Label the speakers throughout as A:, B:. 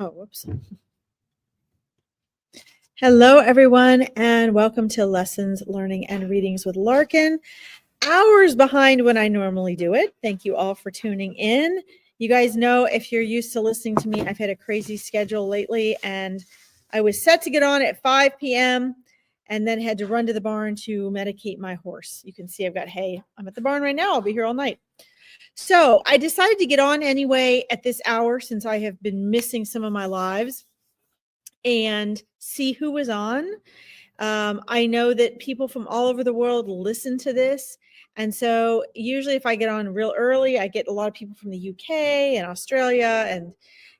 A: Oh, whoops. Hello, everyone, and welcome to Lessons, Learning, and Readings with Larkin. Hours behind when I normally do it. Thank you all for tuning in. You guys know, if you're used to listening to me, I've had a crazy schedule lately, and I was set to get on at 5 p.m. and then had to run to the barn to medicate my horse. You can see I've got hay. I'm at the barn right now. I'll be here all night. So I decided to get on anyway at this hour since I have been missing some of my lives and see who was on. I know that people from all over the world listen to this. And so usually if I get on real early, I get a lot of people from the UK and Australia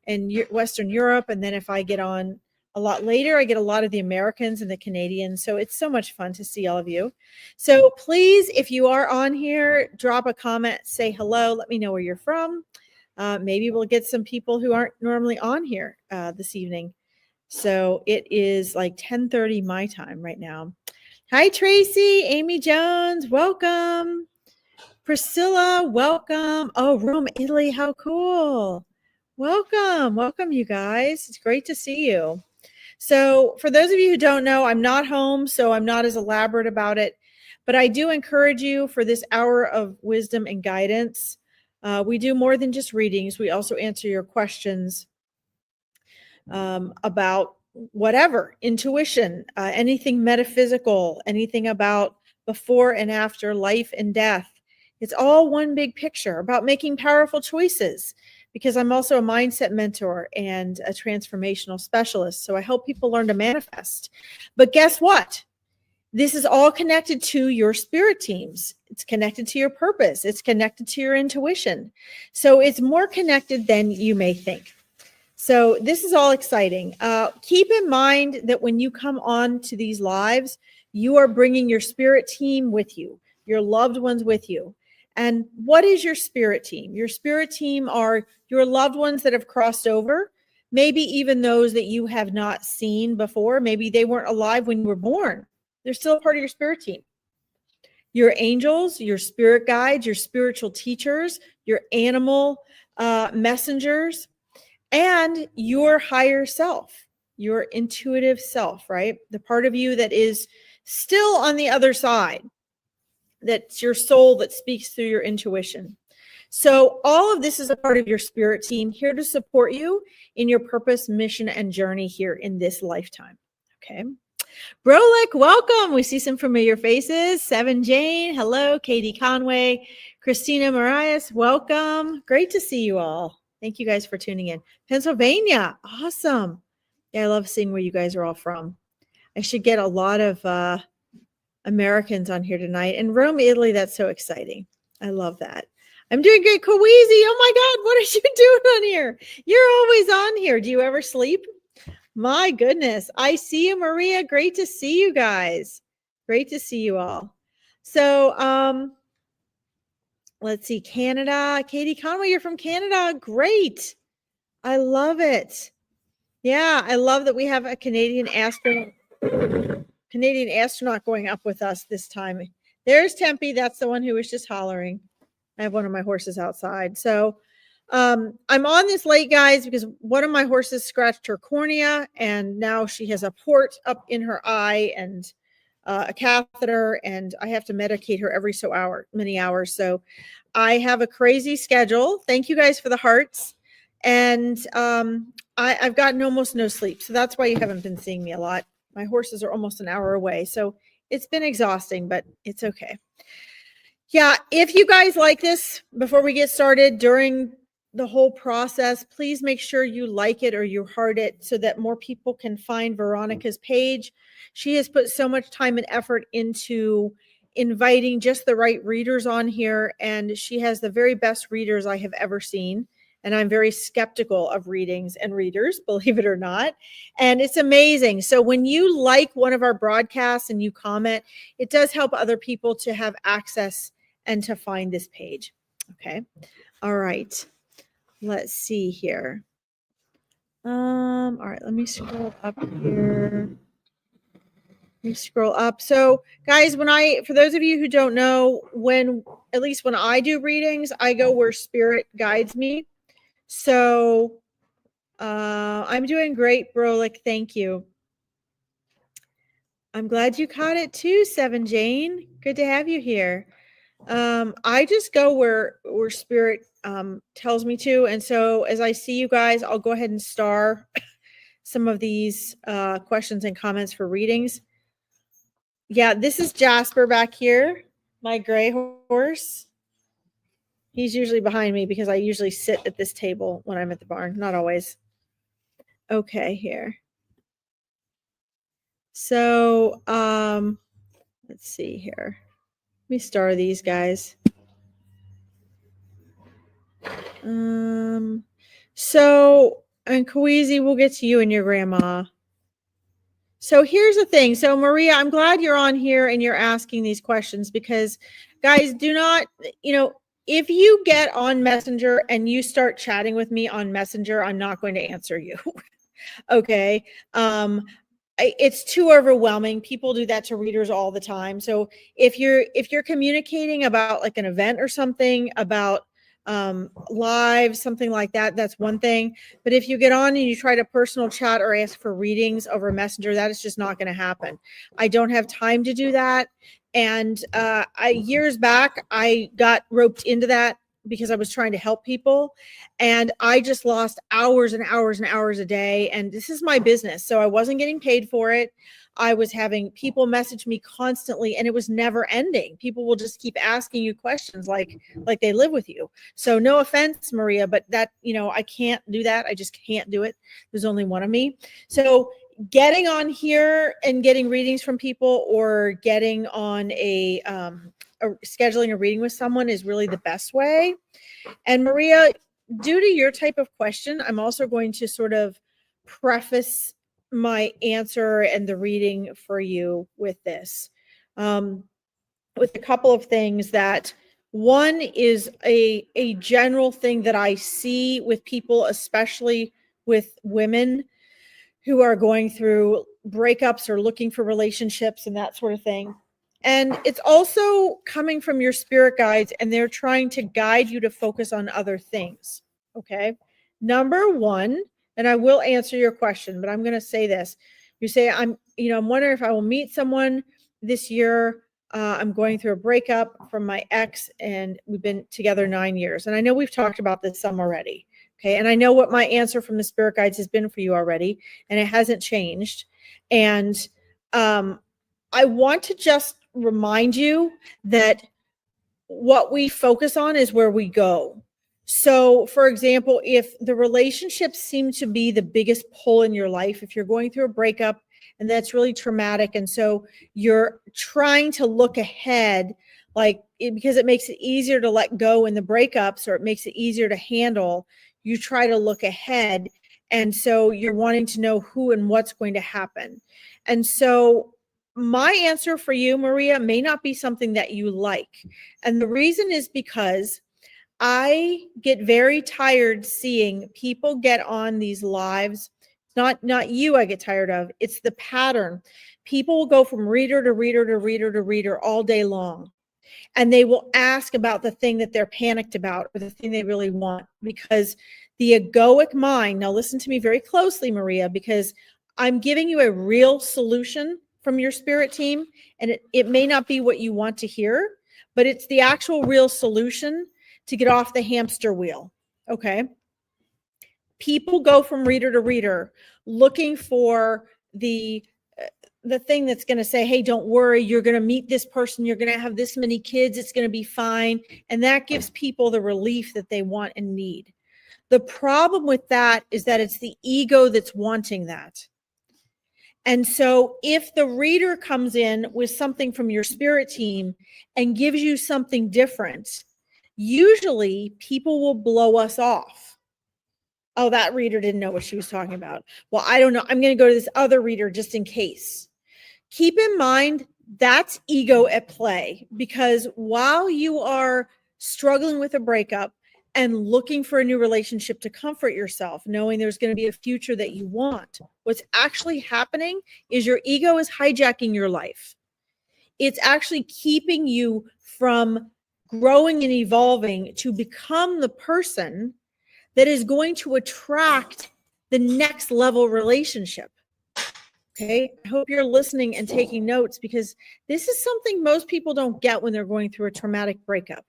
A: and Western Europe. And then if I get on a lot later, I get a lot of the Americans and the Canadians. So it's so much fun to see all of you. So please, if you are on here, drop a comment, say hello, let me know where you're from. Maybe we'll get some people who aren't normally on here this evening. So it is like 10:30 my time right now. Hi, Tracy, Amy Jones, welcome. Priscilla, welcome. Oh, Rome, Italy, how cool. Welcome, welcome, you guys. It's great to see you. So for those of you who don't know, I'm not home, so I'm not as elaborate about it, but I do encourage you for this hour of wisdom and guidance. We do more than just readings. We also answer your questions about whatever, intuition, anything metaphysical, anything about before and after, life and death. It's all one big picture about making powerful choices, because I'm also a mindset mentor and a transformational specialist. So I help people learn to manifest. But guess what? This is all connected to your spirit teams. It's connected to your purpose. It's connected to your intuition. So it's more connected than you may think. So this is all exciting. Keep in mind that when you come on to these lives, you are bringing your spirit team with you, your loved ones with you. And what is your spirit team? Your spirit team are your loved ones that have crossed over, maybe even those that you have not seen before. Maybe they weren't alive when you were born. They're still a part of your spirit team. Your angels, your spirit guides, your spiritual teachers, your animal messengers, and your higher self, your intuitive self, right? The part of you that is still on the other side. That's your soul that speaks through your intuition. So all of this is a part of your spirit team, here to support you in your purpose, mission, and journey here in this lifetime. Okay. Brolick, welcome. We see some familiar faces. Seven Jane, hello. Katie Conway, Christina Marias, welcome. Great to see you all. Thank you guys for tuning in. Pennsylvania, awesome. Yeah, I love seeing where you guys are all from. I should get a lot of Americans on here tonight. And Rome, Italy, that's so exciting. I love that. I'm doing great. Kawezi, oh my God, what are you doing on here? You're always on here. Do you ever sleep? My goodness. I see you, Maria. Great to see you guys. Great to see you all. So let's see, Canada. Katie Conway, you're from Canada. Great. I love it. Yeah, I love that we have a Canadian astronaut going up with us this time. There's Tempe. That's the one who was just hollering. I have one of my horses outside. So I'm on this late, guys, because one of my horses scratched her cornea, and now she has a port up in her eye and a catheter, and I have to medicate her every many hours. So I have a crazy schedule. Thank you guys for the hearts. And I've gotten almost no sleep. So that's why you haven't been seeing me a lot. My horses are almost an hour away. So it's been exhausting, but it's okay. Yeah, if you guys like this, before we get started, during the whole process, please make sure you like it or you heart it so that more people can find Veronica's page. She has put so much time and effort into inviting just the right readers on here, and she has the very best readers I have ever seen. And I'm very skeptical of readings and readers, believe it or not. And it's amazing. So when you like one of our broadcasts and you comment, it does help other people to have access and to find this page. Okay. All right. Let's see here. All right, let me scroll up here. Let me scroll up. So guys, for those of you who don't know, at least when I do readings, I go where spirit guides me. So I'm doing great, Brolic. Thank you. I'm glad you caught it too, Seven Jane. Good to have you here. I just go where spirit tells me to, and so as I see you guys, I'll go ahead and star some of these questions and comments for readings. Yeah, this is Jasper back here, my gray horse. He's usually behind me because I usually sit at this table when I'm at the barn. Not always. Okay, here. So, let's see here. Let me star these guys. So, and Kweezy, we'll get to you and your grandma. So here's the thing. So Maria, I'm glad you're on here and you're asking these questions because guys, do not, if you get on Messenger and you start chatting with me on Messenger, I'm not going to answer you. Okay. It's too overwhelming. People do that to readers all the time. So if you're communicating about like an event or something, about live, something like that, that's one thing. But if you get on and you try to personal chat or ask for readings over Messenger, that is just not going to happen. I don't have time to do that. And years back, I got roped into that because I was trying to help people, and I just lost hours and hours and hours a day. And this is my business, so I wasn't getting paid for it. I was having people message me constantly, and it was never ending. People will just keep asking you questions like they live with you. So no offense, Maria, but that, I can't do that. I just can't do it. There's only one of me. So getting on here and getting readings from people, or getting on scheduling a reading with someone, is really the best way. And Maria, due to your type of question, I'm also going to sort of preface my answer and the reading for you with this, with a couple of things. That one is a general thing that I see with people, especially with women who are going through breakups or looking for relationships and that sort of thing. And it's also coming from your spirit guides, and they're trying to guide you to focus on other things. Okay. Number one, and I will answer your question, but I'm going to say this. You say, I'm wondering if I will meet someone this year. I'm going through a breakup from my ex, and we've been together 9 years. And I know we've talked about this some already. Okay. And I know what my answer from the spirit guides has been for you already, and it hasn't changed. And I want to just remind you that what we focus on is where we go. So, for example, if the relationships seem to be the biggest pull in your life, if you're going through a breakup and that's really traumatic, and so you're trying to look ahead, because it makes it easier to let go in the breakups, or it makes it easier to handle, you try to look ahead. And so you're wanting to know who and what's going to happen. And so my answer for you, Maria, may not be something that you like. And the reason is because I get very tired seeing people get on these lives. Not you I get tired of. It's the pattern. People will go from reader to reader to reader to reader all day long. And they will ask about the thing that they're panicked about, or the thing they really want, because the egoic mind, now listen to me very closely, Maria, because I'm giving you a real solution from your spirit team, and it may not be what you want to hear, but it's the actual real solution to get off the hamster wheel. Okay. People go from reader to reader looking for the thing that's going to say, hey, don't worry, you're going to meet this person, you're going to have this many kids, it's going to be fine. And that gives people the relief that they want and need. The problem with that is that it's the ego that's wanting that. And so if the reader comes in with something from your spirit team and gives you something different, usually people will blow us off. Oh, that reader didn't know what she was talking about. Well, I don't know. I'm going to go to this other reader just in case. Keep in mind, that's ego at play, because while you are struggling with a breakup and looking for a new relationship to comfort yourself, knowing there's going to be a future that you want, what's actually happening is your ego is hijacking your life. It's actually keeping you from growing and evolving to become the person that is going to attract the next level relationship. Okay. I hope you're listening and taking notes, because this is something most people don't get when they're going through a traumatic breakup,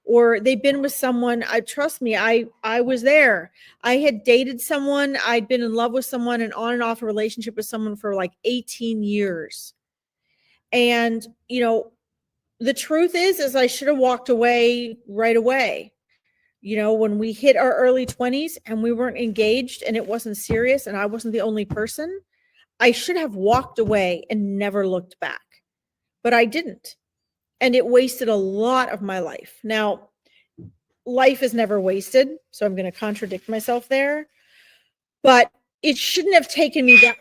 A: or they've been with someone. Trust me, I was there. I had dated someone, I'd been in love with someone, and on and off a relationship with someone for like 18 years. And, the truth is I should have walked away right away. When we hit our early 20s and we weren't engaged and it wasn't serious and I wasn't the only person, I should have walked away and never looked back. But I didn't. And it wasted a lot of my life. Now, life is never wasted, so I'm going to contradict myself there. But it shouldn't have taken me that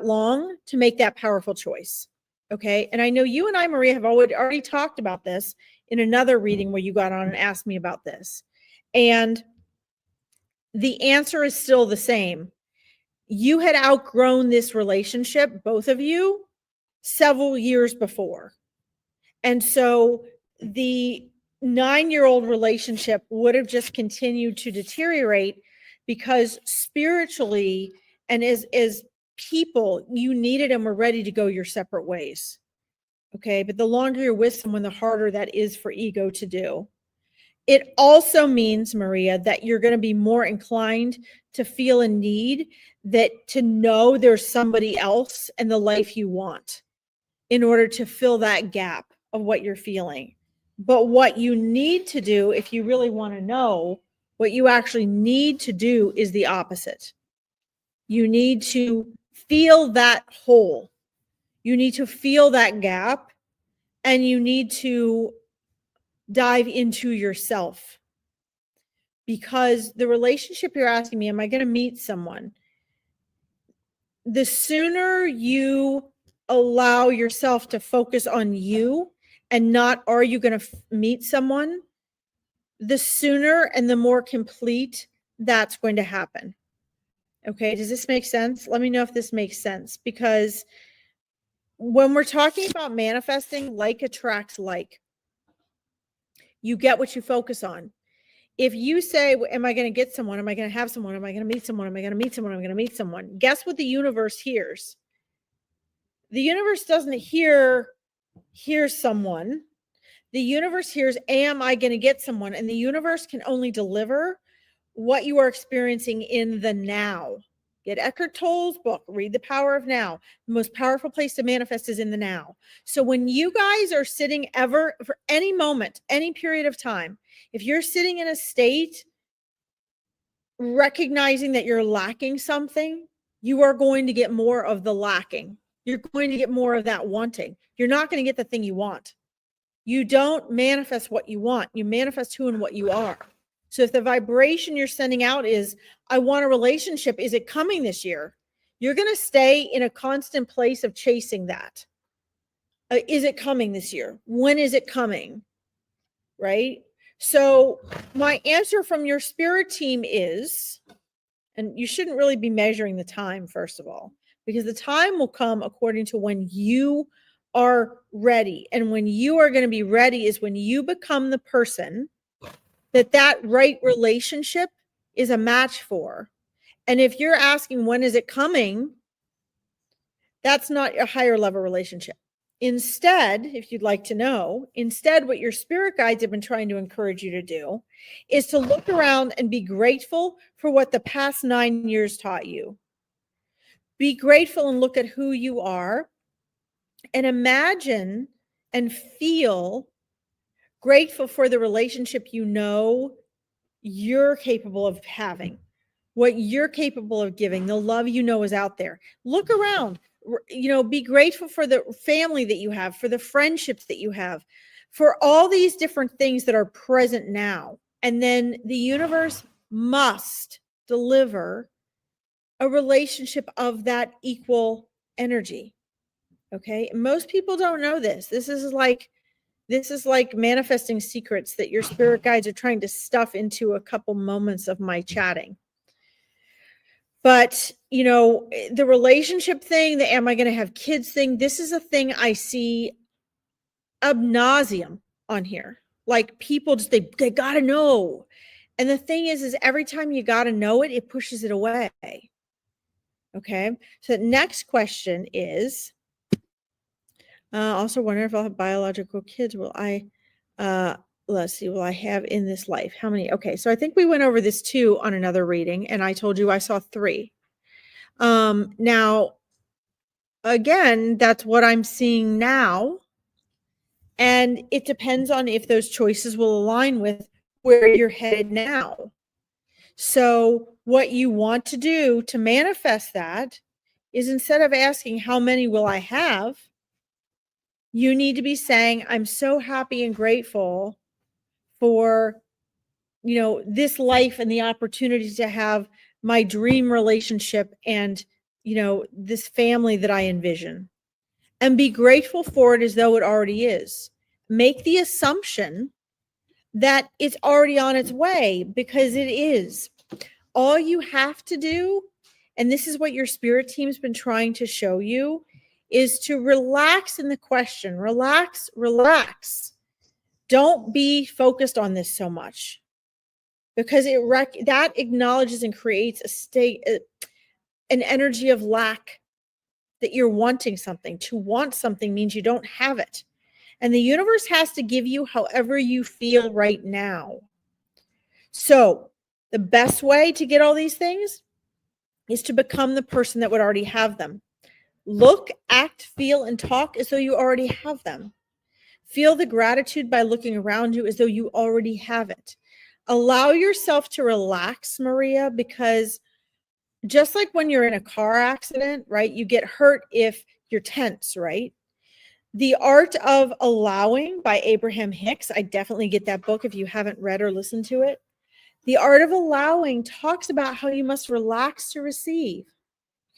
A: long to make that powerful choice. Okay. And I know you and I, Maria, have already talked about this in another reading where you got on and asked me about this. And the answer is still the same. You had outgrown this relationship, both of you, several years before. And so the 9-year-old relationship would have just continued to deteriorate, because spiritually and as people, you needed and were ready to go your separate ways. Okay. But the longer you're with someone, the harder that is for ego to do. It also means, Maria, that you're going to be more inclined to feel a need to know there's somebody else in the life you want in order to fill that gap of what you're feeling. But what you need to do, if you really want to know, what you actually need to do is the opposite. You need to feel that hole. You need to feel that gap, and you need to dive into yourself. Because the relationship you're asking me, am I going to meet someone? The sooner you allow yourself to focus on you and not, are you going to meet someone, the sooner and the more complete that's going to happen. Okay. Does this make sense? Let me know if this makes sense, because when we're talking about manifesting, like attracts like. You get what you focus on. If you say, am I going to get someone? Am I going to have someone? Am I going to meet someone? Am I going to meet someone? Am I going to meet someone? Guess what the universe hears? The universe doesn't hear someone. The universe hears, am I going to get someone? And the universe can only deliver what you are experiencing in the now. Get Eckhart Tolle's book, read The Power of Now. The most powerful place to manifest is in the now. So when you guys are sitting ever, for any moment, any period of time, if you're sitting in a state recognizing that you're lacking something, you are going to get more of the lacking. You're going to get more of that wanting. You're not going to get the thing you want. You don't manifest what you want. You manifest who and what you are. So if the vibration you're sending out is, I want a relationship, is it coming this year? You're going to stay in a constant place of chasing that. Is it coming this year? When is it coming? Right? So my answer from your spirit team is, and you shouldn't really be measuring the time, first of all, because the time will come according to when you are ready. And when you are going to be ready is when you become the person that right relationship is a match for. And if you're asking, when is it coming? That's not a higher level relationship. Instead, if you'd like to know, what your spirit guides have been trying to encourage you to do is to look around and be grateful for what the past 9 years taught you. Be grateful and look at who you are, and imagine and feel grateful for the relationship you're capable of having, what you're capable of giving, the love is out there. Look around, be grateful for the family that you have, for the friendships that you have, for all these different things that are present now. And then the universe must deliver a relationship of that equal energy. Okay. Most people don't know this. This is like manifesting secrets that your spirit guides are trying to stuff into a couple moments of my chatting. But, the relationship thing, the am I going to have kids thing, this is a thing I see ad nauseum on here. Like, people just, they got to know. And the thing is every time you got to know it, it pushes it away. Okay. So the next question is, also wonder if I'll have biological kids. Will I, let's see, will I have in this life? How many? Okay. So I think we went over this too on another reading, and I told you I saw 3. Now, again, that's what I'm seeing now. And it depends on if those choices will align with where you're headed now. So, what you want to do to manifest that is, instead of asking, how many will I have? You need to be saying, I'm so happy and grateful for, this life and the opportunity to have my dream relationship and, this family that I envision. And be grateful for it as though it already is. Make the assumption that it's already on its way, because it is. All you have to do, and this is what your spirit team's been trying to show you, is to relax in the question. Relax, relax. Don't be focused on this so much, because that acknowledges and creates a state, an energy of lack, that you're wanting something. To want something means you don't have it. And the universe has to give you however you feel right now. So the best way to get all these things is to become the person that would already have them. Look, act, feel, and talk as though you already have them. Feel the gratitude by looking around you as though you already have it. Allow yourself to relax, Maria, because just like when you're in a car accident, right? You get hurt if you're tense, right? The Art of Allowing by Abraham Hicks. I definitely get that book if you haven't read or listened to it. The Art of Allowing talks about how you must relax to receive.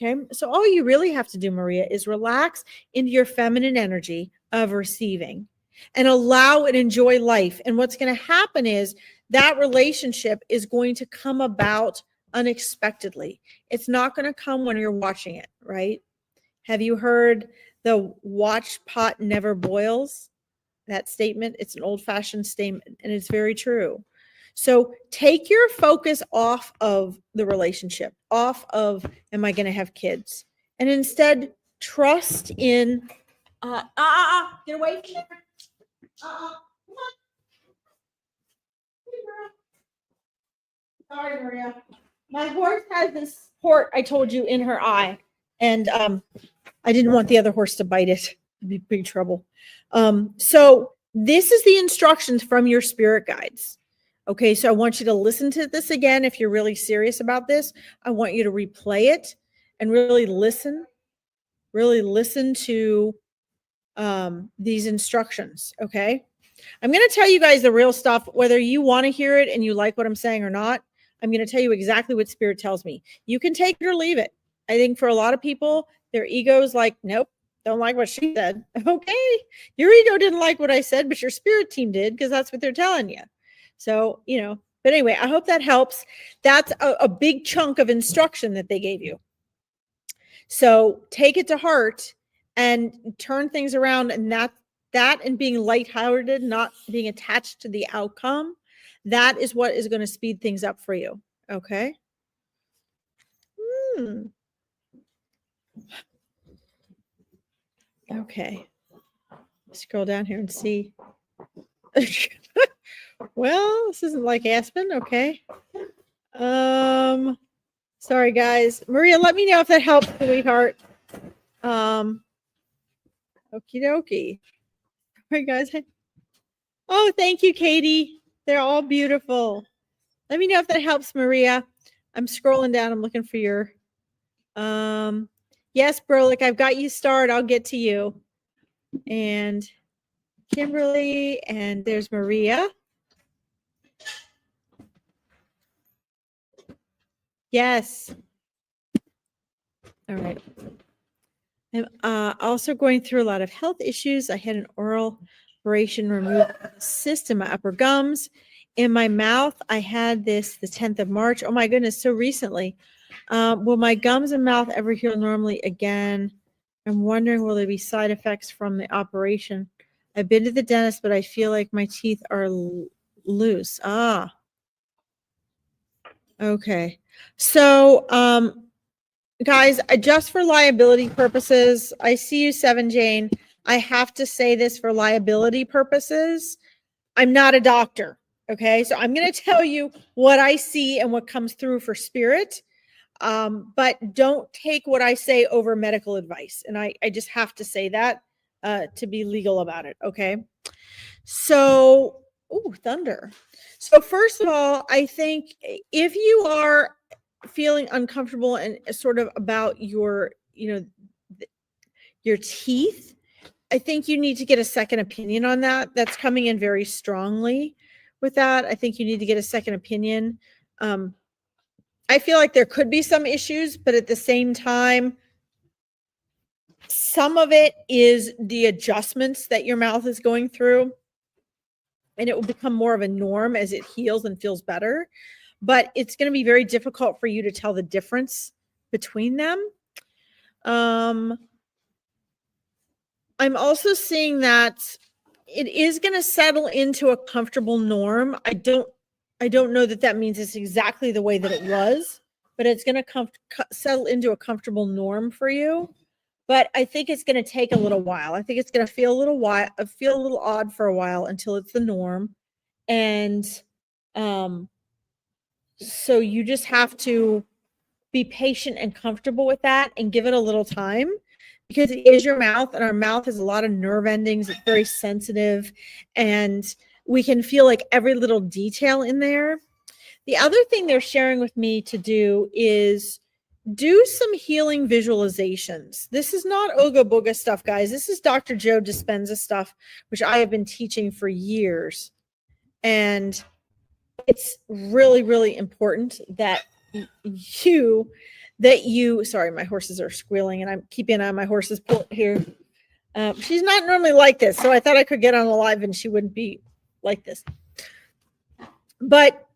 A: Okay. So all you really have to do, Maria, is relax into your feminine energy of receiving and allow and enjoy life. And what's going to happen is that relationship is going to come about unexpectedly. It's not going to come when you're watching it, right? Have you heard the watch pot never boils? That statement, it's an old-fashioned statement, and it's very true. So take your focus off of the relationship, off of, am I going to have kids? And instead trust in, get away from there. Come on. Sorry, Maria. My horse has this port I told you in her eye, and I didn't want the other horse to bite it. It'd be big trouble. So this is the instructions from your spirit guides. Okay, so I want you to listen to this again. If you're really serious about this, I want you to replay it and really listen to these instructions. Okay, I'm going to tell you guys the real stuff, whether you want to hear it and you like what I'm saying or not. I'm going to tell you exactly what spirit tells me. You can take it or leave it. I think for a lot of people, their ego's like, nope, don't like what she said. Okay, your ego didn't like what I said, but your spirit team did, because that's what they're telling you. So, but anyway, I hope that helps. That's a big chunk of instruction that they gave you. So take it to heart and turn things around. And that and being lighthearted, not being attached to the outcome, that is what is going to speed things up for you. Okay. Okay. Scroll down here and see. Well, this isn't like Aspen. Okay. Sorry guys. Maria, let me know if that helps, sweetheart. Okie dokie. All right, guys. Oh, thank you, Katie. They're all beautiful. Let me know if that helps, Maria. I'm scrolling down. I'm looking for your yes, Berlick, I've got you starred. I'll get to you. And Kimberly, and there's Maria. Yes. All right. I'm also going through a lot of health issues. I had an oral abrasion removed cyst in my upper gums. In my mouth, I had this the 10th of March. Oh my goodness, so recently. Will my gums and mouth ever heal normally again? I'm wondering, will there be side effects from the operation? I've been to the dentist, but I feel like my teeth are loose. Okay. So, guys, just for liability purposes, I see you, Seven Jane. I have to say this for liability purposes. I'm not a doctor. Okay. So I'm going to tell you what I see and what comes through for spirit. But don't take what I say over medical advice. And I just have to say that to be legal about it. Okay. So, oh, thunder. So, first of all, I think if you are feeling uncomfortable and sort of about your, your teeth, I think you need to get a second opinion on that. That's coming in very strongly with that. I think you need to get a second opinion. I feel like there could be some issues, but at the same time, some of it is the adjustments that your mouth is going through, and it will become more of a norm as it heals and feels better. But it's going to be very difficult for you to tell the difference between them. I'm also seeing that it is going to settle into a comfortable norm. I don't know that that means it's exactly the way that it was, but it's going to settle into a comfortable norm for you. But I think it's going to take a little while. I think it's going to feel a little odd for a while until it's the norm. And so you just have to be patient and comfortable with that and give it a little time, because it is your mouth, and our mouth has a lot of nerve endings. It's very sensitive, and we can feel like every little detail in there. The other thing they're sharing with me to do is do some healing visualizations. This is not Oga Boga stuff, guys. This is Dr. Joe Dispenza stuff, which I have been teaching for years. And it's really, really important that you, sorry, my horses are squealing and I'm keeping an eye on my horse's port here. She's not normally like this, so I thought I could get on a live and she wouldn't be like this. But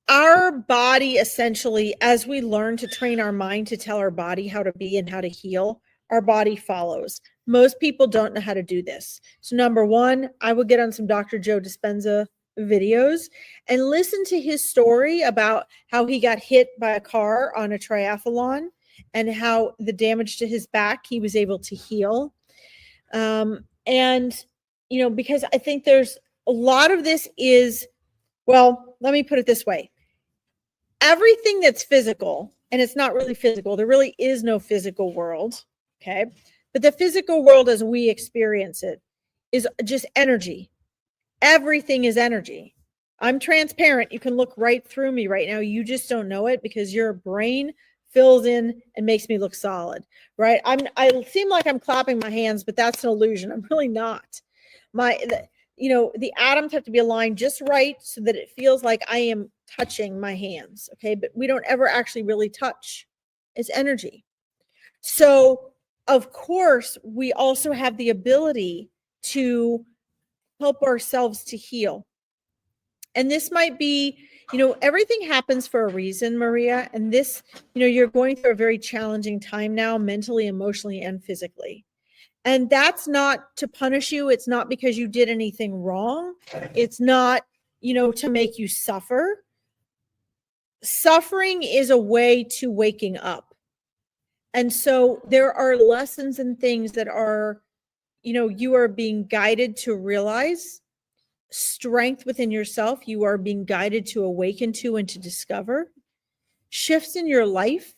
A: our body, essentially, as we learn to train our mind to tell our body how to be and how to heal, our body follows. Most people don't know how to do this. So number one, I would get on some Dr. Joe Dispenza videos and listen to his story about how he got hit by a car on a triathlon and how the damage to his back he was able to heal. And, because I think there's a lot of this is, well, let me put it this way. Everything that's physical, and it's not really physical, there really is no physical world, okay? But the physical world as we experience it is just energy. Everything is energy. I'm transparent. You can look right through me right now. You just don't know it because your brain fills in and makes me look solid, right? I seem like I'm clapping my hands, but that's an illusion. I'm really not. The atoms have to be aligned just right so that it feels like I am touching my hands, okay? But we don't ever actually really touch. It's energy. So, of course, we also have the ability to help ourselves to heal. And this might be, everything happens for a reason, Maria. And this, you're going through a very challenging time now, mentally, emotionally, and physically. And that's not to punish you. It's not because you did anything wrong. It's not, to make you suffer. Suffering is a way to waking up. And so there are lessons and things that are, you are being guided to realize, strength within yourself you are being guided to awaken to and to discover, shifts in your life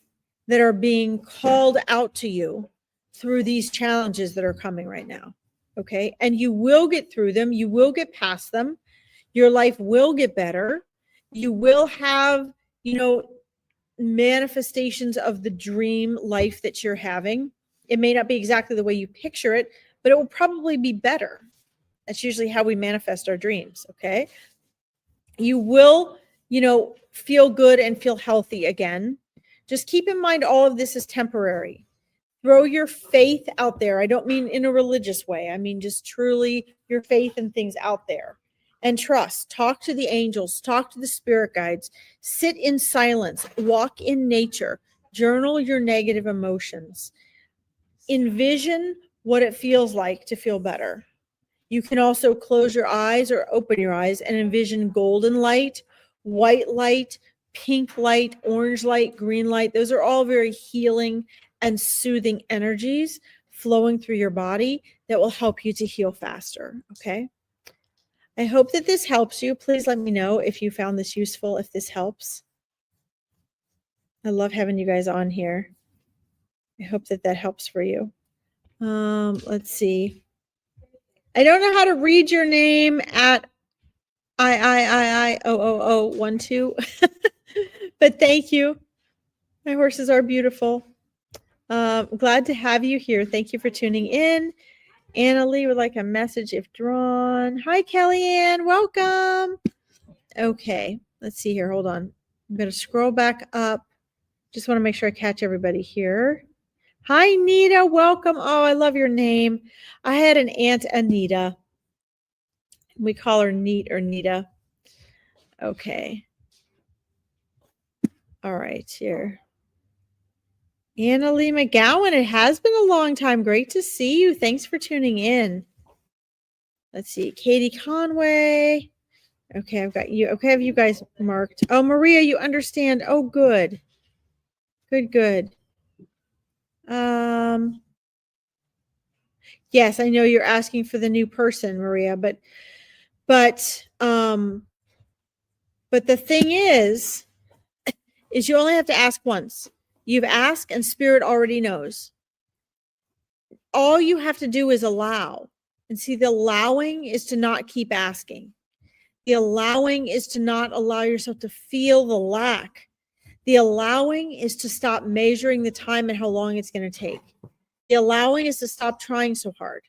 A: that are being called out to you through these challenges that are coming right now. Okay. And you will get through them. You will get past them. Your life will get better. You will have, manifestations of the dream life that you're having. It may not be exactly the way you picture it, but it will probably be better. That's usually how we manifest our dreams. Okay. You will, feel good and feel healthy again. Just keep in mind all of this is temporary. Throw your faith out there. I don't mean in a religious way. I mean just truly your faith and things out there. And trust. Talk to the angels. Talk to the spirit guides. Sit in silence. Walk in nature. Journal your negative emotions. Envision what it feels like to feel better. You can also close your eyes or open your eyes and envision golden light, white light, pink light, orange light, green light. Those are all very healing and soothing energies flowing through your body that will help you to heal faster. Okay. I hope that this helps you. Please let me know if you found this useful, if this helps. I love having you guys on here. I hope that that helps for you. Let's see. I don't know how to read your name at I-12, but thank you. My horses are beautiful. Glad to have you here. Thank you for tuning in. Annalie would like a message if drawn. Hi, Kellyanne. Welcome. Okay. Let's see here. Hold on. I'm going to scroll back up. Just want to make sure I catch everybody here. Hi, Nita. Welcome. Oh, I love your name. I had an Aunt Anita. We call her Neat or Nita. Okay. All right. Here. Annalie McGowan, it has been a long time. Great to see you. Thanks for tuning in. Let's see. Katie Conway. Okay, I've got you. Okay, have you guys marked? Oh, Maria, you understand. Oh, good. Good. Yes, I know you're asking for the new person, Maria, but the thing is you only have to ask once. You've asked and spirit already knows. All you have to do is allow. And see, the allowing is to not keep asking. The allowing is to not allow yourself to feel the lack. The allowing is to stop measuring the time and how long it's going to take. The allowing is to stop trying so hard.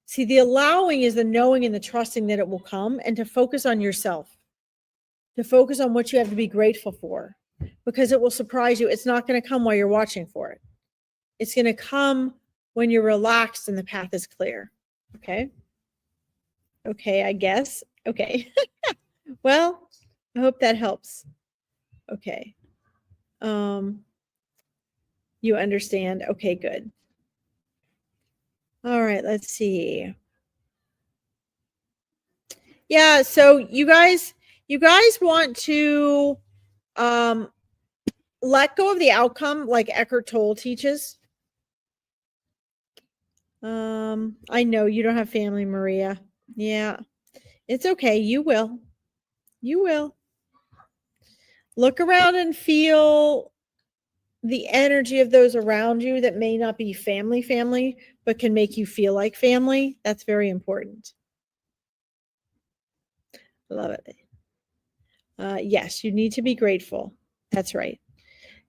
A: See, the allowing is the knowing and the trusting that it will come, and to focus on yourself, to focus on what you have to be grateful for, because it will surprise you. It's not going to come while you're watching for it. It's going to come when you're relaxed and the path is clear. Okay. Okay, I guess. Okay. Well, I hope that helps. Okay. You understand. Okay, good. All right, let's see. Yeah, so you guys want to let go of the outcome like Eckhart Tolle teaches. I know you don't have family, Maria. Yeah. It's okay. You will. Look around and feel the energy of those around you that may not be family, but can make you feel like family. That's very important. Love it. Yes, you need to be grateful. That's right.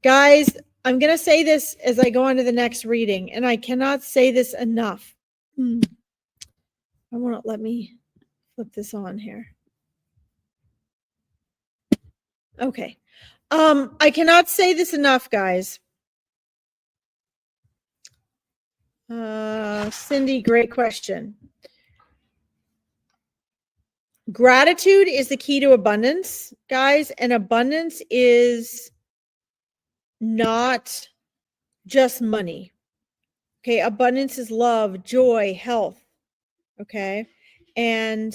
A: Guys, I'm going to say this as I go on to the next reading, and I cannot say this enough. I want to let me flip this on here. Okay. I cannot say this enough, guys. Cindy, great question. Gratitude is the key to abundance, guys, and abundance is not just money. Okay, abundance is love, joy, health. Okay, and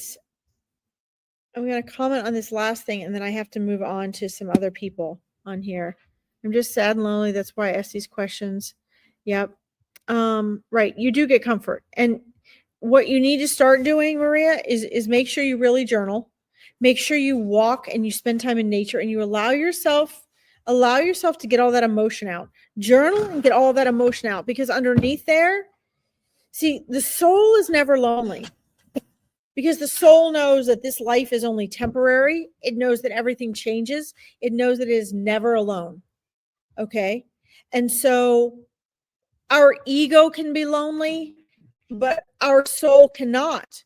A: I'm going to comment on this last thing, and then I have to move on to some other people on here. I'm just sad and lonely. That's why I ask these questions. Yep. Right. You do get comfort. And what you need to start doing, Maria, is make sure you really journal. Make sure you walk and you spend time in nature, and you allow yourself to get all that emotion out. Journal and get all that emotion out, because underneath there, see, the soul is never lonely. Because the soul knows that this life is only temporary. It knows that everything changes. It knows that it is never alone. Okay. And so our ego can be lonely, but our soul cannot.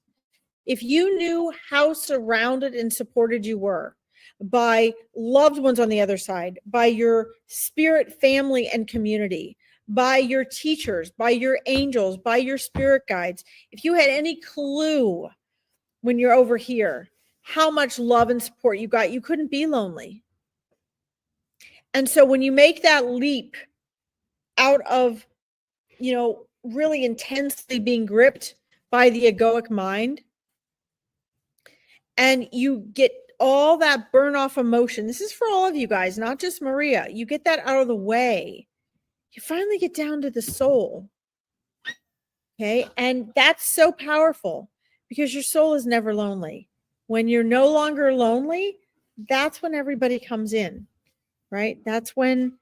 A: If you knew how surrounded and supported you were by loved ones on the other side, by your spirit family and community, by your teachers, by your angels, by your spirit guides, if you had any clue when you're over here how much love and support you got, you couldn't be lonely. And so when you make that leap out of, really intensely being gripped by the egoic mind, and you get all that burn off emotion. This is for all of you guys, not just Maria. You get that out of the way. You finally get down to the soul. Okay. And that's so powerful because your soul is never lonely. When you're no longer lonely, that's when everybody comes in, right? That's when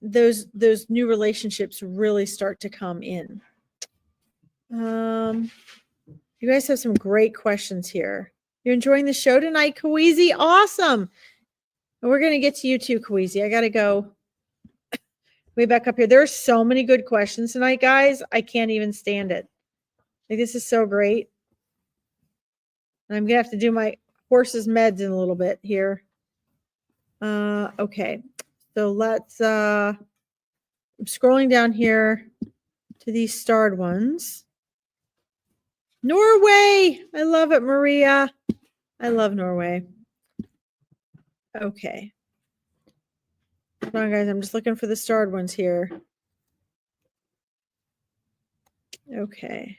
A: those new relationships really start to come in. You guys have some great questions here. You're enjoying the show tonight, Kawezi? Awesome. And we're going to get to you too, Kawezi. I got to go way back up here. There are so many good questions tonight, guys. I can't even stand it. Like, this is so great. And I'm going to have to do my horse's meds in a little bit here. Okay. So let's, I'm scrolling down here to these starred ones. Norway. I love it, Maria. I love Norway. Okay. Hold on, guys. I'm just looking for the starred ones here. Okay.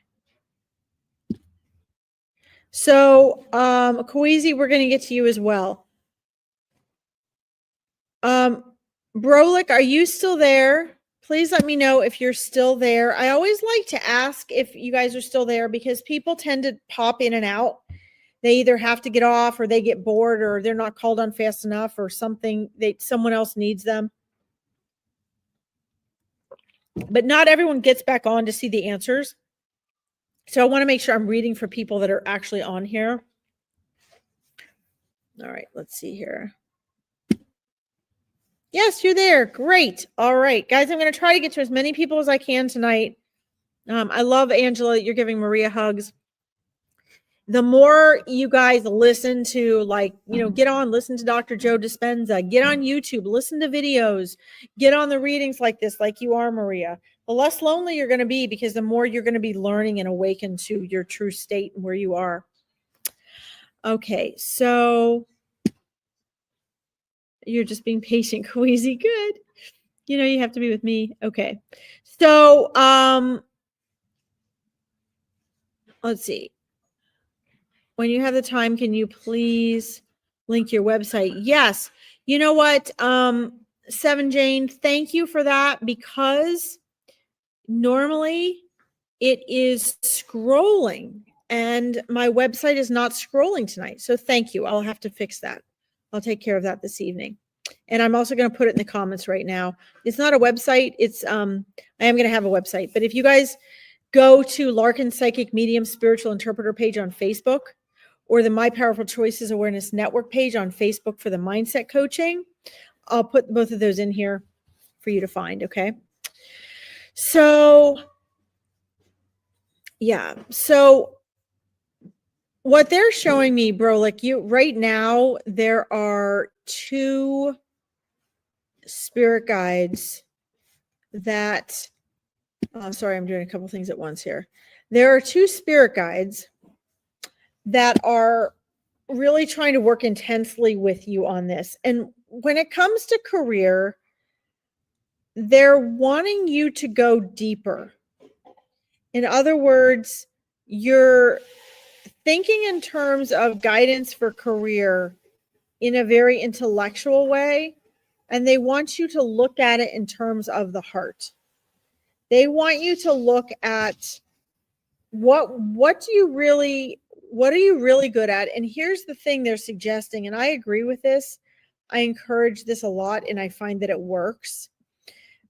A: So, Kawezi, we're going to get to you as well. Brolic, are you still there? Please let me know if you're still there. I always like to ask if you guys are still there because people tend to pop in and out. They either have to get off or they get bored or they're not called on fast enough or something. Someone else needs them. But not everyone gets back on to see the answers. So I want to make sure I'm reading for people that are actually on here. All right, let's see here. Yes, you're there. Great. All right, guys, I'm going to try to get to as many people as I can tonight. I love Angela. You're giving Maria hugs. The more you guys listen to, like, get on, listen to Dr. Joe Dispenza, get on YouTube, listen to videos, get on the readings like this, like you are, Maria, the less lonely you're going to be because the more you're going to be learning and awaken to your true state and where you are. Okay, so you're just being patient, Kawezi. Good. You have to be with me. Okay. So, let's see. When you have the time, can you please link your website? Yes. You know what? 7 Jane, thank you for that because normally it is scrolling and my website is not scrolling tonight. So thank you. I'll have to fix that. I'll take care of that this evening. And I'm also going to put it in the comments right now. It's not a website. It's, I am going to have a website, but if you guys go to Larkin Psychic Medium Spiritual Interpreter page on Facebook or the My Powerful Choices Awareness Network page on Facebook for the mindset coaching, I'll put both of those in here for you to find. Okay. So yeah. So what they're showing me, bro, like right now, there are 2 spirit guides that, sorry, I'm doing a couple things at once here. There are 2 spirit guides that are really trying to work intensely with you on this. And when it comes to career, they're wanting you to go deeper. In other words, you're thinking in terms of guidance for career in a very intellectual way, and they want you to look at it in terms of the heart. They want you to look at what are you really good at? And here's the thing they're suggesting, and I agree with this. I encourage this a lot, and I find that it works.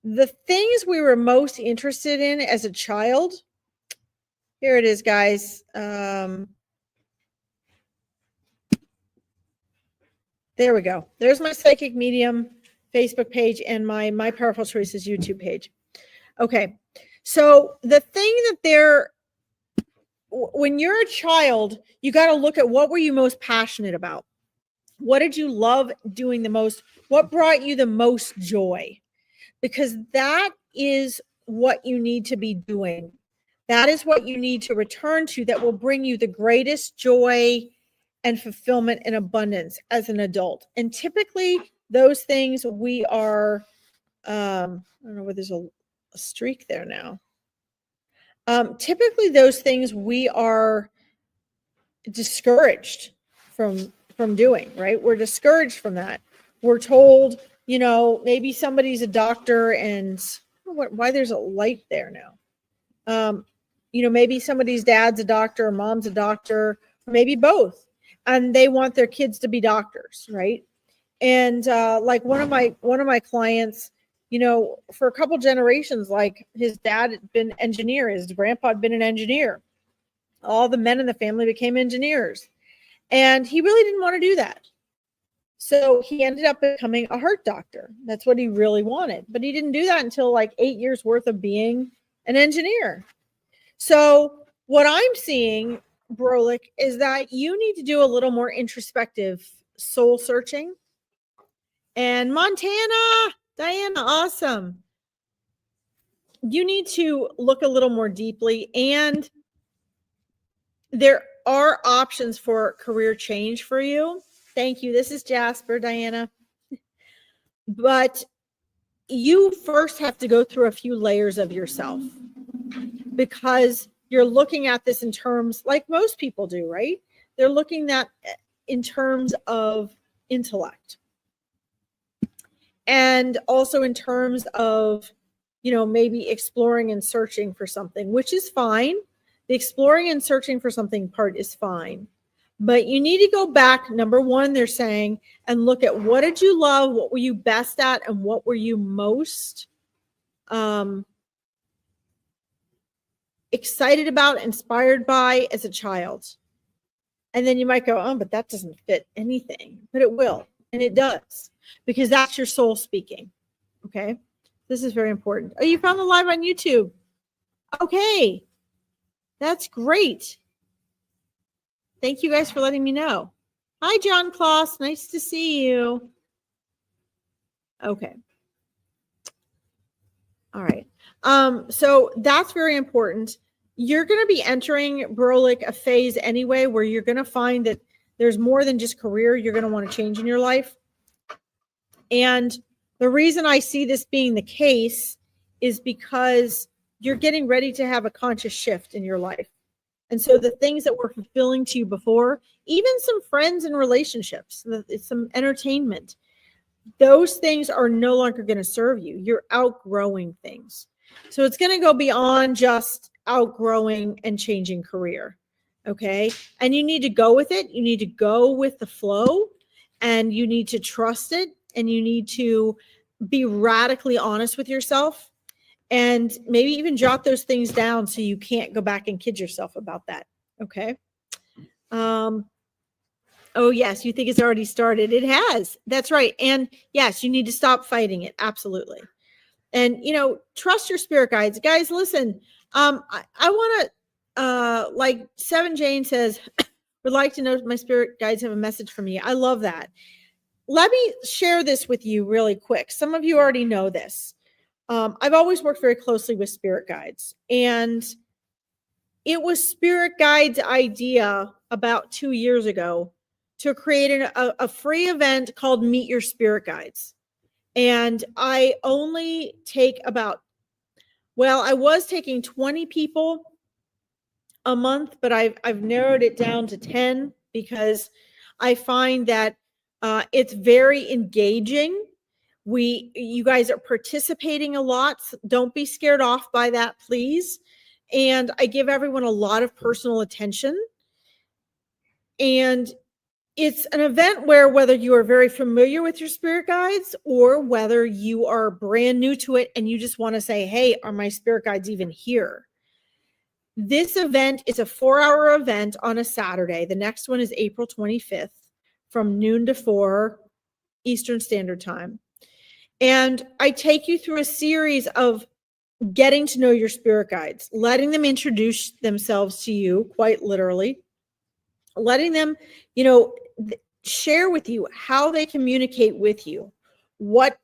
A: The things we were most interested in as a child, here it is, guys. There we go. There's my Psychic Medium Facebook page and my Powerful Choices YouTube page. Okay. So the thing that when you're a child, you got to look at what were you most passionate about? What did you love doing the most? What brought you the most joy? Because that is what you need to be doing. That is what you need to return to that will bring you the greatest joy and fulfillment and abundance as an adult. And typically those things we are, I don't know where there's a streak there now. Typically those things we are discouraged from from doing, right? We're discouraged from that. We're told, maybe somebody's a doctor and why there's a light there now. Maybe somebody's dad's a doctor or mom's a doctor, or maybe both, and they want their kids to be doctors, right? And like one of my clients, for a couple generations, like his dad had been an engineer, his grandpa had been an engineer. All the men in the family became engineers, and he really didn't want to do that. So he ended up becoming a heart doctor. That's what he really wanted, but he didn't do that until like 8 years worth of being an engineer. So what I'm seeing, Brolik, is that you need to do a little more introspective soul searching. And Montana, Diana, awesome. You need to look a little more deeply, and there are options for career change for you. Thank you. This is Jasper, Diana. But you first have to go through a few layers of yourself, because you're looking at this in terms like most people do, right? They're looking at in terms of intellect, and also in terms of, maybe exploring and searching for something, which is fine. The exploring and searching for something part is fine. But you need to go back, number one, they're saying, and look at what did you love, what were you best at, and what were you most excited about, inspired by as a child. And then you might go, oh, but that doesn't fit anything. But it will, and it does, because that's your soul speaking. Okay? This is very important. Oh, you found the live on YouTube. Okay. That's great. Thank you guys for letting me know. Hi, John Kloss. Nice to see you. Okay. All right. So that's very important. You're going to be entering, Brolik, a phase anyway where you're going to find that there's more than just career you're going to want to change in your life. And the reason I see this being the case is because you're getting ready to have a conscious shift in your life. And so the things that were fulfilling to you before, even some friends and relationships, some entertainment, those things are no longer going to serve you. You're outgrowing things. So it's going to go beyond just outgrowing and changing career. Okay. And you need to go with it. You need to go with the flow, and you need to trust it, and you need to be radically honest with yourself, and maybe even jot those things down so you can't go back and kid yourself about that. Okay. Oh, yes. You think it's already started. It has. That's right. And yes, you need to stop fighting it. Absolutely. And, trust your spirit guides. Guys, listen, I want to, like Seven Jane says, would like to know if my spirit guides have a message for me. I love that. Let me share this with you really quick. Some of you already know this. I've always worked very closely with spirit guides, and it was spirit guides' idea about 2 years ago to create a free event called Meet Your Spirit Guides. And I only take I was taking 20 people a month, but I've narrowed it down to 10 because I find that it's very engaging. You guys are participating a lot. So don't be scared off by that, please. And I give everyone a lot of personal attention. And it's an event where, whether you are very familiar with your spirit guides or whether you are brand new to it and you just want to say, hey, are my spirit guides even here? This event is a 4-hour event on a Saturday. The next one is April 25th from noon to 4 Eastern Standard Time. And I take you through a series of getting to know your spirit guides, letting them introduce themselves to you, quite literally, letting them, share with you how they communicate with you, what,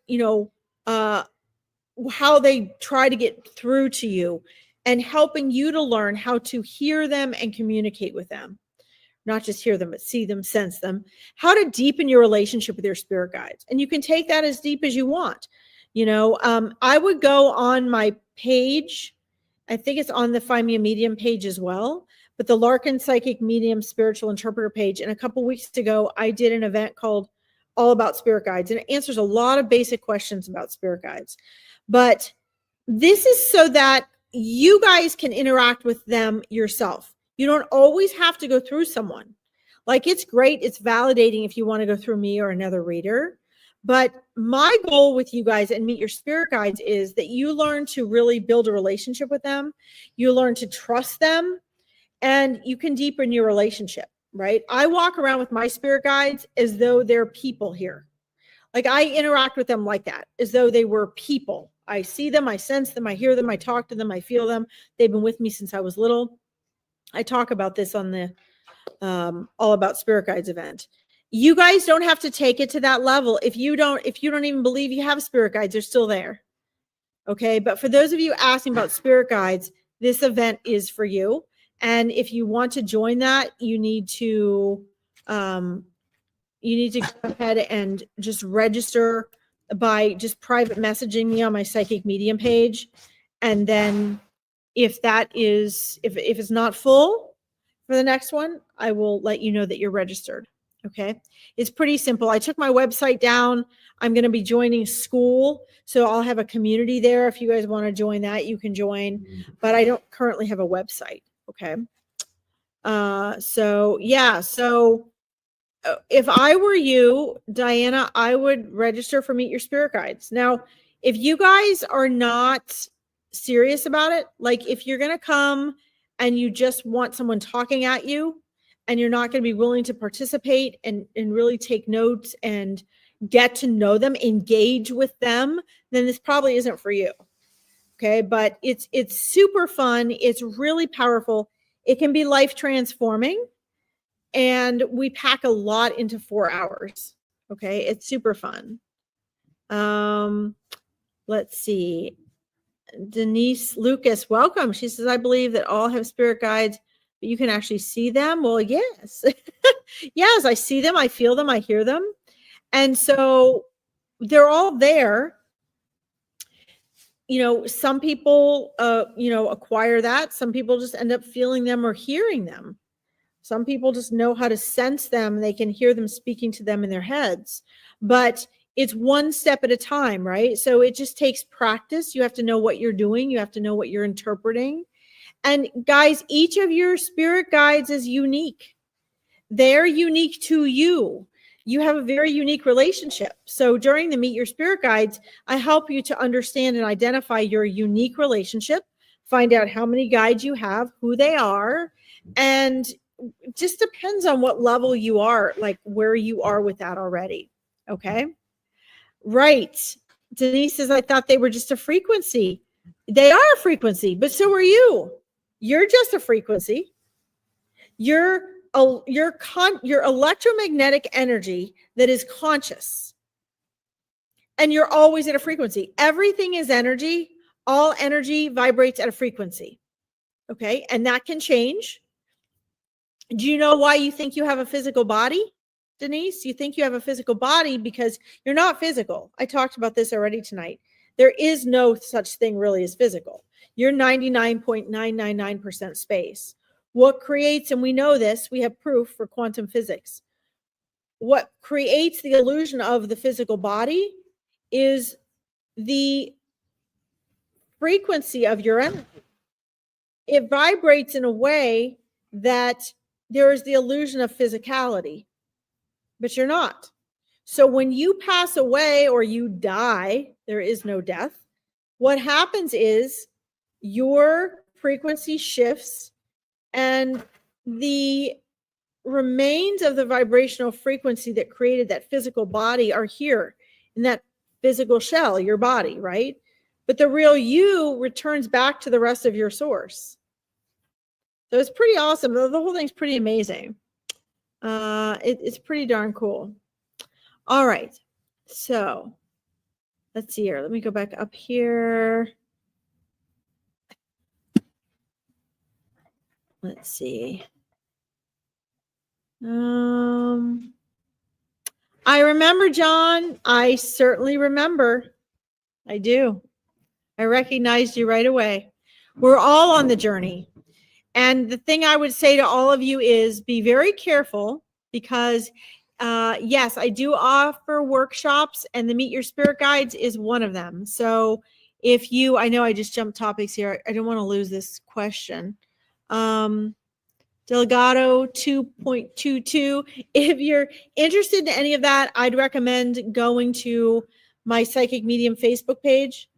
A: how they try to get through to you, and helping you to learn how to hear them and communicate with them. Not just hear them, but see them, sense them, how to deepen your relationship with your spirit guides. And you can take that as deep as you want. I would go on my page. I think it's on the Find Me a Medium page as well. but the Larkin Psychic Medium Spiritual Interpreter page. And a couple weeks ago, I did an event called All About Spirit Guides, and it answers a lot of basic questions about spirit guides. But this is so that you guys can interact with them yourself. You don't always have to go through someone. Like, it's great, it's validating if you want to go through me or another reader. But my goal with you guys and Meet Your Spirit Guides is that you learn to really build a relationship with them. You learn to trust them, and you can deepen your relationship, right? I walk around with my spirit guides as though they're people here. Like, I interact with them like that, as though they were people. I see them, I sense them, I hear them, I talk to them, I feel them. They've been with me since I was little. I talk about this on the All About Spirit Guides event. You guys don't have to take it to that level. If you don't even believe you have spirit guides, they're still there. Okay. But for those of you asking about spirit guides, this event is for you. And if you want to join that, you need to go ahead and just register by just private messaging me on my Psychic Medium page. And then if it's not full for the next one, I will let you know that you're registered. Okay. It's pretty simple. I took my website down. I'm going to be joining school. So I'll have a community there. If you guys want to join that, you can join, but I don't currently have a website. Okay. So if I were you, Diana, I would register for Meet Your Spirit Guides. Now, if you guys are not serious about it, like if you're going to come and you just want someone talking at you and you're not going to be willing to participate and really take notes and get to know them, engage with them, then this probably isn't for you. Okay. But it's super fun. It's really powerful. It can be life transforming. And we pack a lot into 4 hours. Okay. It's super fun. Let's see. Denise Lucas, welcome. She says, I believe that all have spirit guides, but you can actually see them. Well, yes. Yes, I see them. I feel them. I hear them. And so they're all there. You know, some people, acquire that. Some people just end up feeling them or hearing them. Some people just know how to sense them. They can hear them speaking to them in their heads, but it's one step at a time, right? So it just takes practice. You have to know what you're doing. You have to know what you're interpreting. And guys, each of your spirit guides is unique. They're unique to you. You have a very unique relationship. So during the Meet Your Spirit Guides, I help you to understand and identify your unique relationship, find out how many guides you have, who they are, and it just depends on what level you are, like where you are with that already. Okay. Right. Denise says, I thought they were just a frequency. They are a frequency, but so are you. You're just a frequency. Your electromagnetic energy that is conscious. And you're always at a frequency. Everything is energy. All energy vibrates at a frequency. Okay. And that can change. Do you know why you think you have a physical body, Denise? You think you have a physical body because you're not physical. I talked about this already tonight. There is no such thing really as physical. You're 99.999% space. What creates, and we know this, we have proof for quantum physics. What creates the illusion of the physical body is the frequency of your energy. It vibrates in a way that there is the illusion of physicality, but you're not. So when you pass away or you die, there is no death. What happens is your frequency shifts and the remains of the vibrational frequency that created that physical body are here in that physical shell, your body, right? But the real you returns back to the rest of your source. So it's pretty awesome. The whole thing's pretty amazing. It's pretty darn cool. All right. So let's see here. Let me go back up here. Let's see. I remember, John. I certainly remember. I do. I recognized you right away. We're all on the journey. And the thing I would say to all of you is be very careful, because yes, I do offer workshops, and the Meet Your Spirit Guides is one of them. So if you, I know I just jumped topics here. I don't want to lose this question. Delgado 2.22. If you're interested in any of that, I'd recommend going to my Psychic Medium Facebook page.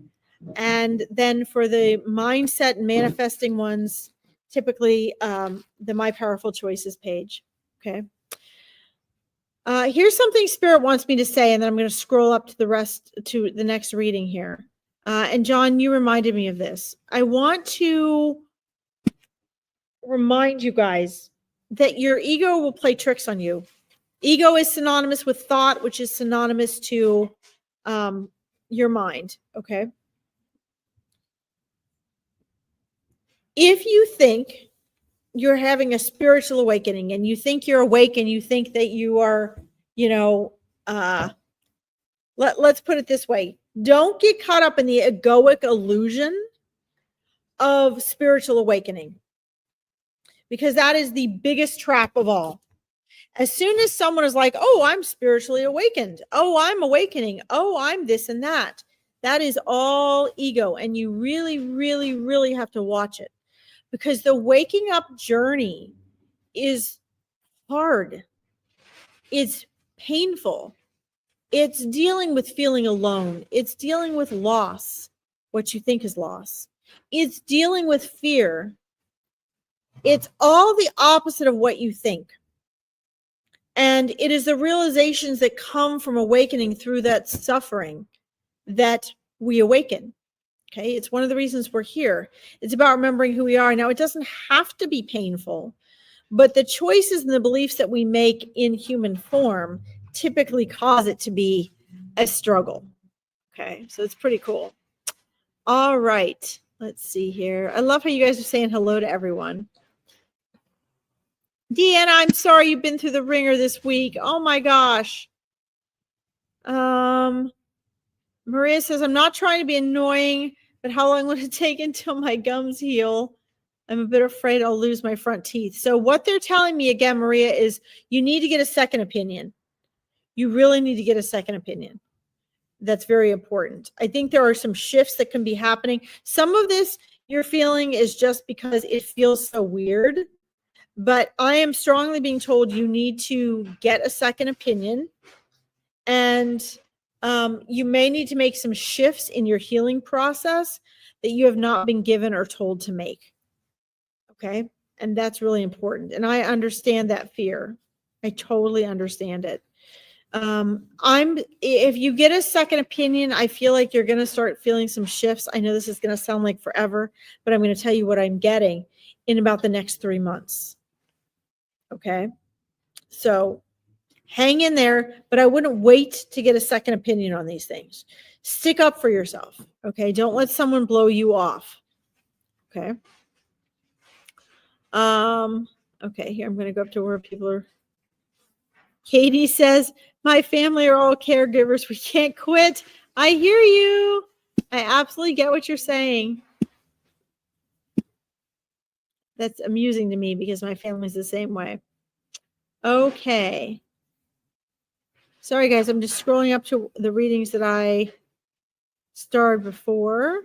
A: And then for the mindset and manifesting ones, typically the My Powerful Choices page. Okay. Here's something Spirit wants me to say, and then I'm going to scroll up to the next reading here. And John, you reminded me of this. I want to remind you guys that your ego will play tricks on you. Ego is synonymous with thought, which is synonymous to your mind. Okay. If you think you're having a spiritual awakening, and you think you're awake, and you think that you are, let's put it this way. Don't get caught up in the egoic illusion of spiritual awakening, because that is the biggest trap of all. As soon as someone is like, oh, I'm spiritually awakened. Oh, I'm awakening. Oh, I'm this and that. That is all ego. And you really, really, really have to watch it, because the waking up journey is hard. It's painful. It's dealing with feeling alone. It's dealing with loss, what you think is loss. It's dealing with fear. It's all the opposite of what you think. And it is the realizations that come from awakening through that suffering that we awaken. Okay. It's one of the reasons we're here. It's about remembering who we are. Now, it doesn't have to be painful, but the choices and the beliefs that we make in human form typically cause it to be a struggle. Okay. So it's pretty cool. All right. Let's see here. I love how you guys are saying hello to everyone. Deanna, I'm sorry you've been through the ringer this week. Oh my gosh. Maria says, I'm not trying to be annoying, but how long will it take until my gums heal? I'm a bit afraid I'll lose my front teeth. So what they're telling me again, Maria, is you need to get a second opinion. You really need to get a second opinion. That's very important. I think there are some shifts that can be happening. Some of this you're feeling is just because it feels so weird. But I am strongly being told you need to get a second opinion, and you may need to make some shifts in your healing process that you have not been given or told to make. Okay. And that's really important. And I understand that fear. I totally understand it. If you get a second opinion, I feel like you're going to start feeling some shifts. I know this is going to sound like forever, but I'm going to tell you what I'm getting in about the next 3 months. Okay. So hang in there, but I wouldn't wait to get a second opinion on these things. Stick up for yourself. Okay. Don't let someone blow you off. Okay. Okay. Here, I'm going to go up to where people are. Katie says, my family are all caregivers. We can't quit. I hear you. I absolutely get what you're saying. That's amusing to me because my family's the same way. Okay. Sorry, guys. I'm just scrolling up to the readings that I starred before.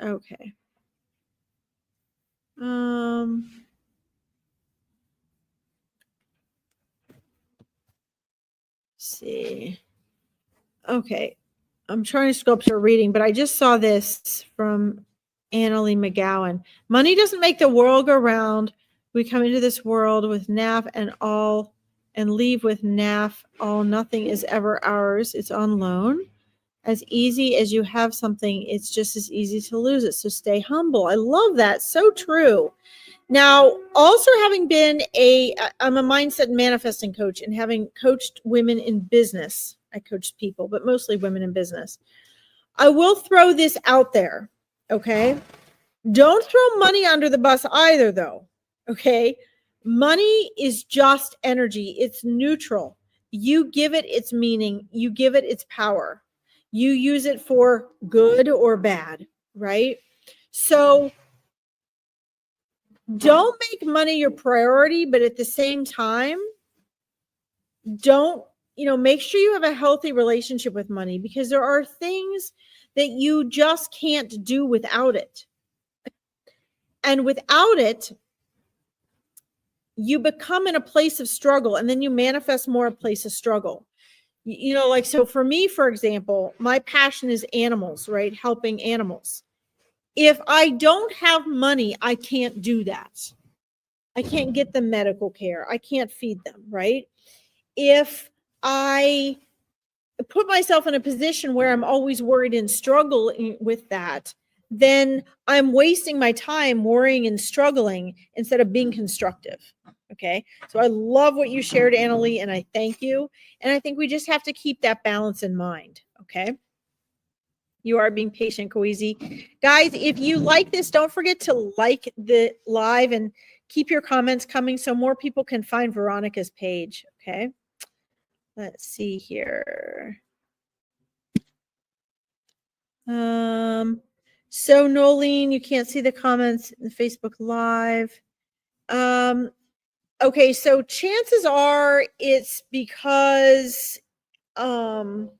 A: Okay. Let's see. Okay. I'm trying to scroll up to a reading, but I just saw this from Annalee McGowan. Money doesn't make the world go round. We come into this world with NAF and all and leave with NAF. All, nothing is ever ours. It's on loan. As easy as you have something, it's just as easy to lose it. So stay humble. I love that. So true. Now, also having been I'm a mindset and manifesting coach, and having coached women in business. I coached people, but mostly women in business. I will throw this out there. Okay. Don't throw money under the bus either, though. Okay. Money is just energy. It's neutral. You give it its meaning. You give it its power. You use it for good or bad. right? So don't make money your priority, but at the same time, don't, make sure you have a healthy relationship with money, because there are things that you just can't do without it. And without it, you become in a place of struggle, and then you manifest more a place of struggle. Like, so for me, for example, my passion is animals, right? Helping animals. If I don't have money, I can't do that. I can't get them medical care. I can't feed them, right? If I put myself in a position where I'm always worried and struggling with that, then I'm wasting my time worrying and struggling instead of being constructive. Okay. So I love what you shared, Annalie, and I thank you. And I think we just have to keep that balance in mind. Okay. You are being patient, Koizi. Guys, if you like this, don't forget to like the live and keep your comments coming so more people can find Veronica's page. Okay. Let's see here. So Nolene, you can't see the comments in the Facebook Live. Okay, so chances are it's because I'm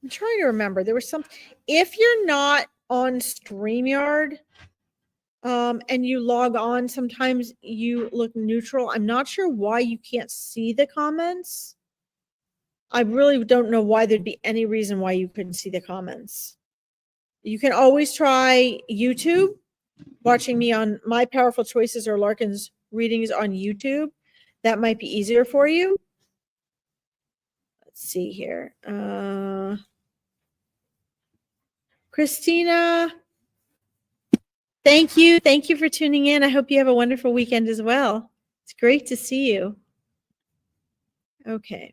A: trying to remember. There was some, if you're not on StreamYard, and you log on, sometimes you look neutral. I'm not sure why you can't see the comments. I really don't know why there'd be any reason why you couldn't see the comments. You can always try YouTube, watching me on My Powerful Choices or Larkin's readings on YouTube. That might be easier for you. Let's see here. Christina, thank you. Thank you for tuning in. I hope you have a wonderful weekend as well. It's great to see you. Okay.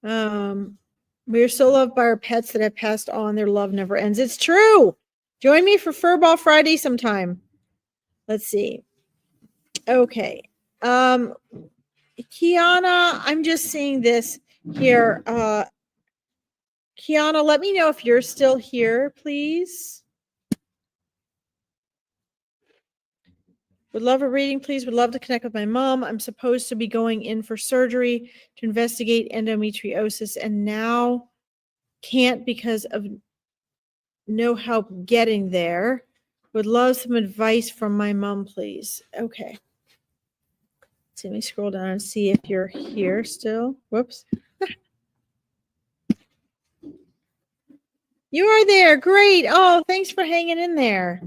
A: We are so loved by our pets that have passed on. Their love never ends. It's true. Join me for Furball Friday sometime. Let's see. Okay. Kiana, I'm just seeing this here. Kiana, let me know if you're still here, please. Would love a reading, please. Would love to connect with my mom. I'm supposed to be going in for surgery to investigate endometriosis, and now can't because of no help getting there. Would love some advice from my mom, please. Okay. So let me scroll down and see if you're here still. Whoops. You are there. Great. Oh, thanks for hanging in there.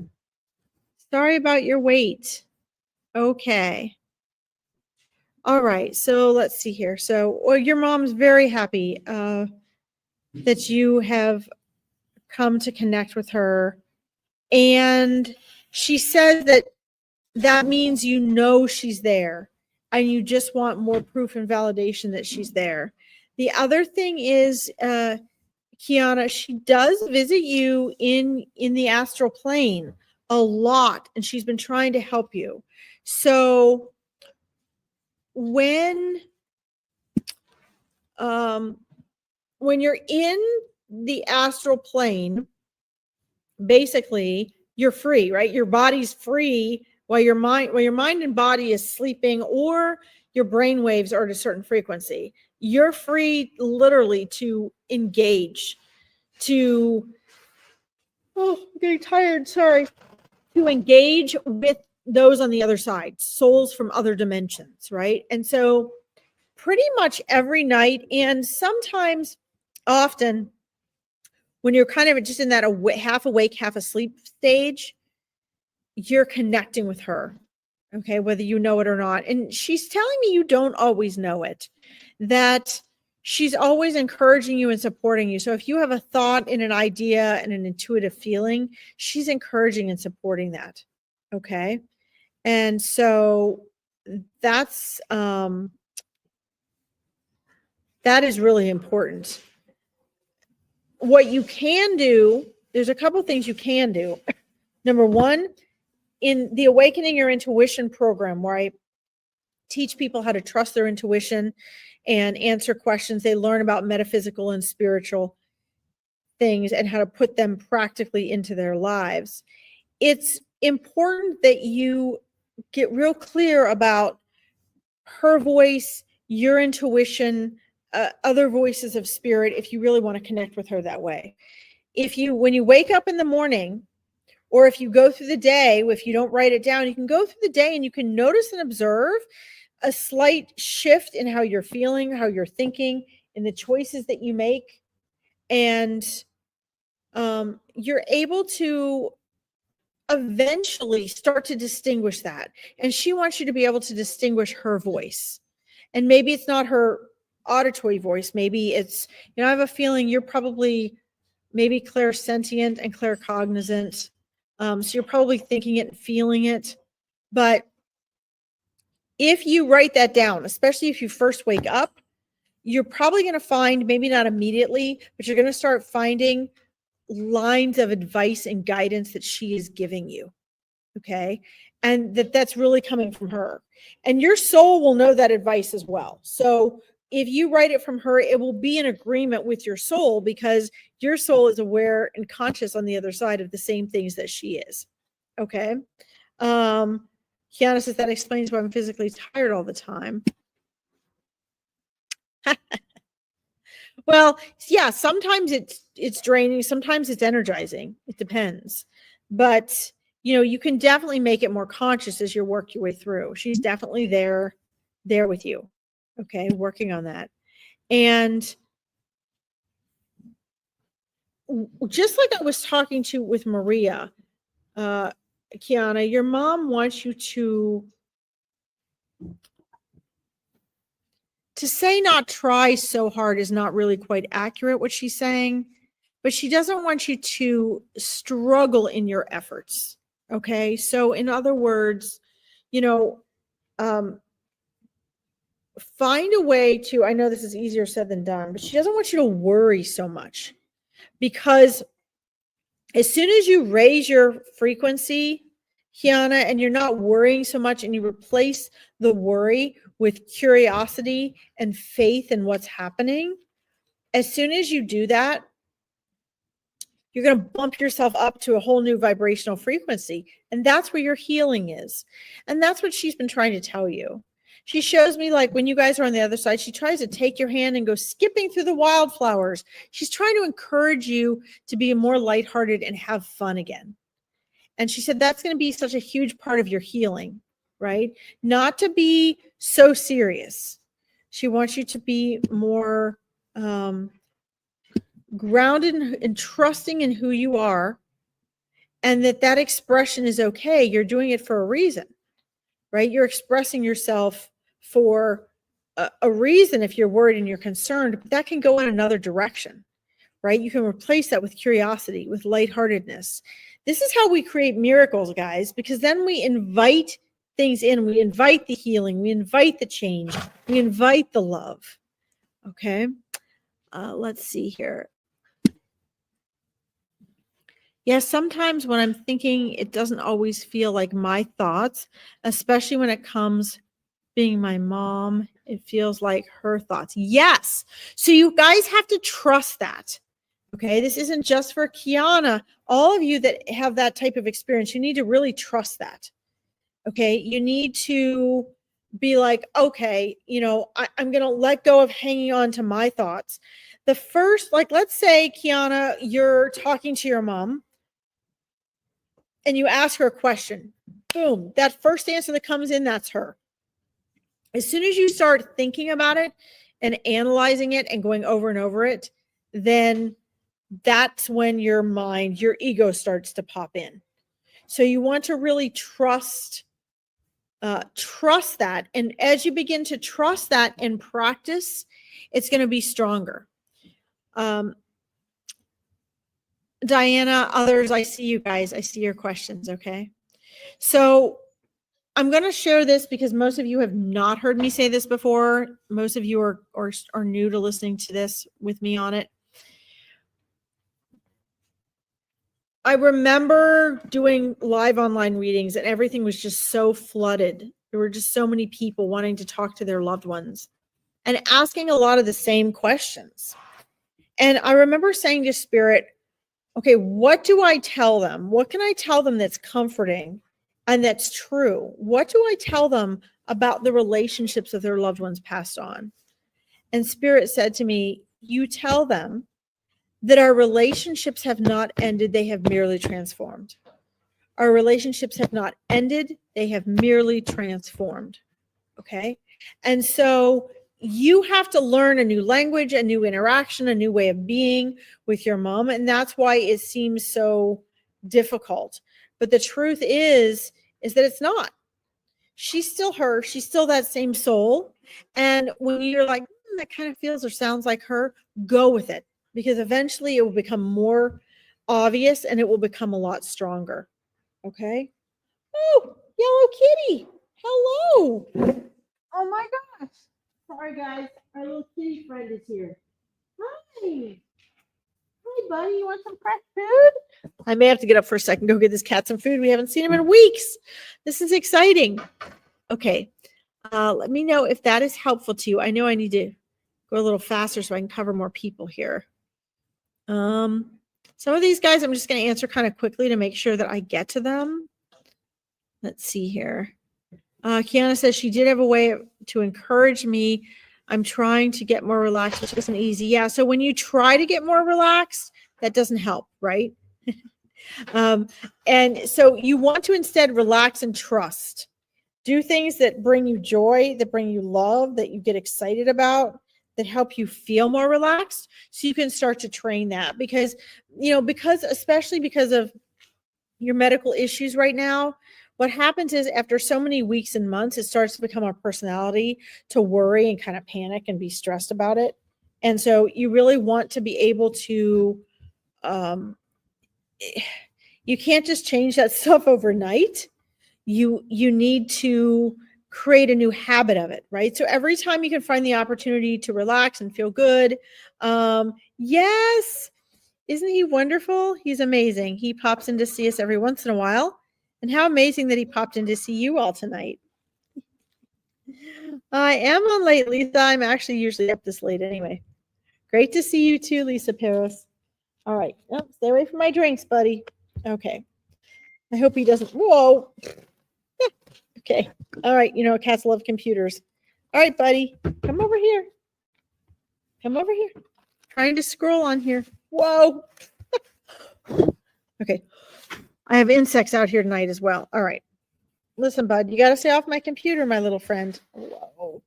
A: Sorry about your wait. Okay. All right. So let's see here. So, well, your mom's very happy that you have come to connect with her. And she says that means you know she's there and you just want more proof and validation that she's there. The other thing is, Kiana, she does visit you in the astral plane a lot, and she's been trying to help you. So when you're in the astral plane, basically you're free, right? Your body's free while your mind and body is sleeping, or your brain waves are at a certain frequency. You're free literally to engage, to I'm getting tired, sorry, to engage with those on the other side, souls from other dimensions, right? And so pretty much every night, and sometimes often when you're kind of just in that half awake, half asleep stage, you're connecting with her, okay, whether you know it or not. And she's telling me you don't always know it, that she's always encouraging you and supporting you. So if you have a thought and an idea and an intuitive feeling, she's encouraging and supporting that, okay? And so that's that is really important. What you can do, there's a couple things you can do. Number one, in the Awakening Your Intuition program, where I teach people how to trust their intuition and answer questions. They learn about metaphysical and spiritual things and how to put them practically into their lives. It's important that you get real clear about her voice, your intuition, other voices of spirit, if you really want to connect with her that way. When you wake up in the morning, or if you go through the day, if you don't write it down, you can go through the day and you can notice and observe a slight shift in how you're feeling, how you're thinking, in the choices that you make. And you're able to eventually start to distinguish that. And she wants you to be able to distinguish her voice. And maybe it's not her auditory voice. Maybe it's, I have a feeling you're probably maybe clairsentient and claircognizant. So you're probably thinking it and feeling it. But if you write that down, especially if you first wake up, you're probably going to find, maybe not immediately, but you're going to start finding lines of advice and guidance that she is giving you. Okay. And that's really coming from her. And your soul will know that advice as well. So if you write it from her, it will be in agreement with your soul, because your soul is aware and conscious on the other side of the same things that she is. Okay. Kiana says that explains why I'm physically tired all the time. Well, yeah, sometimes it's draining, sometimes it's energizing. It depends. But, you can definitely make it more conscious as you work your way through. She's definitely there with you. Okay, working on that. And just like I was talking with Maria, Kiana, your mom wants you to say not try so hard is not really quite accurate, what she's saying, but she doesn't want you to struggle in your efforts. Okay. So in other words, find a way to, I know this is easier said than done, but she doesn't want you to worry so much, because as soon as you raise your frequency, Kiana, and you're not worrying so much, and you replace the worry with curiosity and faith in what's happening, as soon as you do that, you're going to bump yourself up to a whole new vibrational frequency. And that's where your healing is. And that's what she's been trying to tell you. She shows me, like, when you guys are on the other side, she tries to take your hand and go skipping through the wildflowers. She's trying to encourage you to be more lighthearted and have fun again. And she said that's going to be such a huge part of your healing, right? Not to be so serious. She wants you to be more grounded and trusting in who you are, and that expression is okay. You're doing it for a reason, right? You're expressing yourself for a reason. If you're worried and you're concerned, that can go in another direction, right? You can replace that with curiosity, with lightheartedness. This is how we create miracles, guys, because then we invite things in. We invite the healing. We invite the change. We invite the love. Okay. Let's see here. Yes, sometimes when I'm thinking, it doesn't always feel like my thoughts, especially when it comes being my mom. It feels like her thoughts. Yes. So you guys have to trust that. Okay. This isn't just for Kiana. All of you that have that type of experience, you need to really trust that. Okay. You need to be like, okay, I'm going to let go of hanging on to my thoughts. The first, like, let's say, Kiana, you're talking to your mom and you ask her a question. Boom. That first answer that comes in, that's her. As soon as you start thinking about it and analyzing it and going over and over it, then that's when your mind, your ego starts to pop in. So you want to really trust that. And as you begin to trust that and practice, it's going to be stronger. Diana, others, I see you guys. I see your questions. Okay. So I'm going to share this because most of you have not heard me say this before. Most of you are new to listening to this with me on it. I remember doing live online readings and everything was just so flooded There were just so many people wanting to talk to their loved ones and asking a lot of the same questions. And I remember saying to Spirit, okay, what do I tell them? What can I tell them that's comforting and that's true? What do I tell them about the relationships that their loved ones passed on? And Spirit said to me, you tell them that our relationships have not ended, they have merely transformed. Our relationships have not ended, they have merely transformed. Okay? And so you have to learn a new language, a new interaction, a new way of being with your mom. And that's why it seems so difficult. But the truth is that it's not. She's still her. She's still that same soul. And when you're like, that kind of feels or sounds like her, go with it. Because eventually it will become more obvious and it will become a lot stronger. Okay? Oh, yellow kitty. Hello. Oh my gosh. Sorry, guys. Our little kitty friend is here. Hi. Hi, buddy. You want some fresh food? I may have to get up for a second, go get this cat some food. We haven't seen him in weeks. This is exciting. Okay. Let me know if that is helpful to you. I know I need to go a little faster so I can cover more people here. Some of these guys I'm just going to answer kind of quickly to make sure that I get to them. Let's see here. Kiana says she did have a way to encourage me. I'm trying to get more relaxed, which isn't easy. Yeah, so when you try to get more relaxed, that doesn't help, right? And so you want to instead relax and trust. Do things that bring you joy, that bring you love, that you get excited about, that help you feel more relaxed, so you can start to train that. Because, especially because of your medical issues right now, what happens is after so many weeks and months, it starts to become our personality to worry and kind of panic and be stressed about it. And so you really want to be able to, you can't just change that stuff overnight. You need to create a new habit of it, right? So every time you can find the opportunity to relax and feel good. Yes. Isn't he wonderful? He's amazing. He pops in to see us every once in a while. And how amazing that he popped in to see you all tonight. I am on late, Lisa. I'm actually usually up this late anyway. Great to see you too, Lisa Paris. All right. Oh, stay away from my drinks, buddy. Okay. I hope he doesn't. Whoa. Okay. All right. Cats love computers. All right, buddy. Come over here. Come over here. Trying to scroll on here. Whoa. Okay. I have insects out here tonight as well. All right. Listen, bud, you got to stay off my computer, my little friend. Whoa.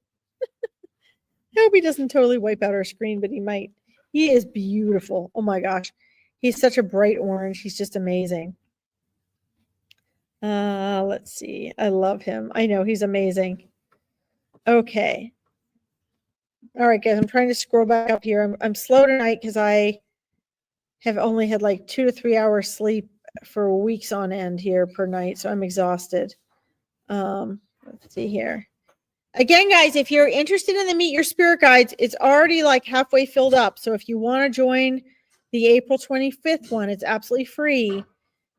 A: I hope he doesn't totally wipe out our screen, but he might. He is beautiful. Oh my gosh. He's such a bright orange. He's just amazing. Let's see. I love him. I know he's amazing. Okay. All right, guys, I'm trying to scroll back up here. I'm slow tonight because I have only had like 2 to 3 hours sleep for weeks on end here per night, so I'm exhausted. Let's see here. Again, guys, if you're interested in the Meet Your Spirit Guides, it's already like halfway filled up. So if you want to join the April 25th one, it's absolutely free.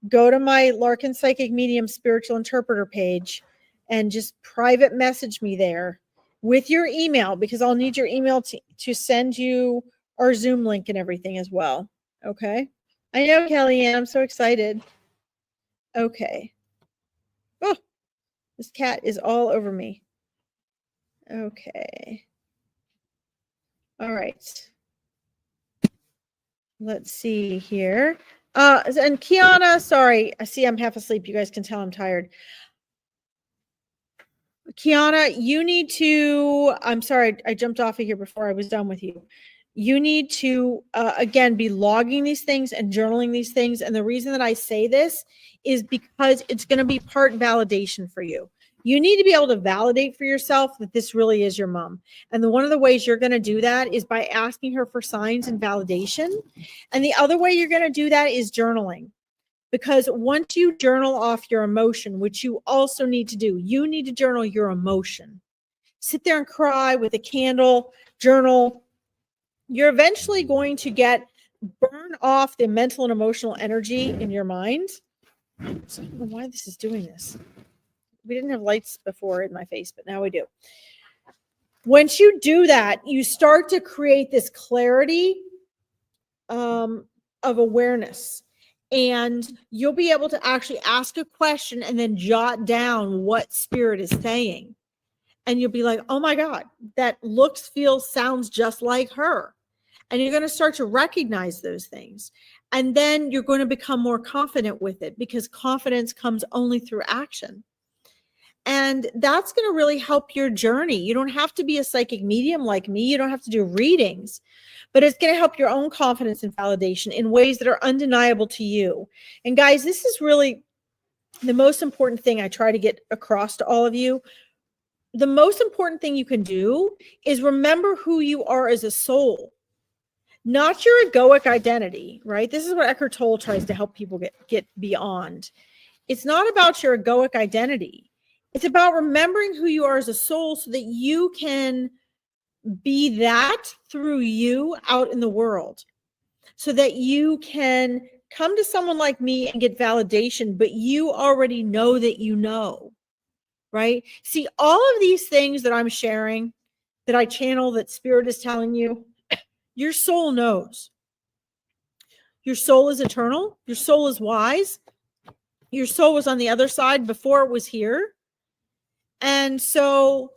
A: Go to my Larkin Psychic Medium Spiritual Interpreter page and just private message me there with your email, because I'll need your email to send you our Zoom link and everything as well. Okay. I know, Kellyanne, I'm so excited. Okay. Oh, this cat is all over me. Okay. All right. Let's see here. And Kiana, sorry, I see I'm half asleep. You guys can tell I'm tired. Kiana, you need to, I'm sorry, I jumped off of here before I was done with you. You need to, again, be logging these things and journaling these things. And the reason that I say this is because it's going to be part validation for you. You need to be able to validate for yourself that this really is your mom. And one of the ways you're going to do that is by asking her for signs and validation. And the other way you're going to do that is journaling. Because once you journal off your emotion, which you also need to do, you need to journal your emotion. Sit there and cry with a candle, journal. You're eventually going to burn off the mental and emotional energy in your mind. So I don't know why this is doing this. We didn't have lights before in my face, but now we do. Once you do that, you start to create this clarity of awareness. And you'll be able to actually ask a question and then jot down what spirit is saying. And you'll be like, oh my God, that looks, feels, sounds just like her. And you're going to start to recognize those things. And then you're going to become more confident with it, because confidence comes only through action. And that's going to really help your journey. You don't have to be a psychic medium like me. You don't have to do readings, but it's going to help your own confidence and validation in ways that are undeniable to you. And guys, this is really the most important thing I try to get across to all of you. The most important thing you can do is remember who you are as a soul, not your egoic identity, right? This is what Eckhart Tolle tries to help people get beyond. It's not about your egoic identity. It's about remembering who you are as a soul so that you can be that through you out in the world, so that you can come to someone like me and get validation, but you already know that you know, right? See, all of these things that I'm sharing, that I channel, that spirit is telling you, your soul knows. Your soul is eternal. Your soul is wise. Your soul was on the other side before it was here. And so,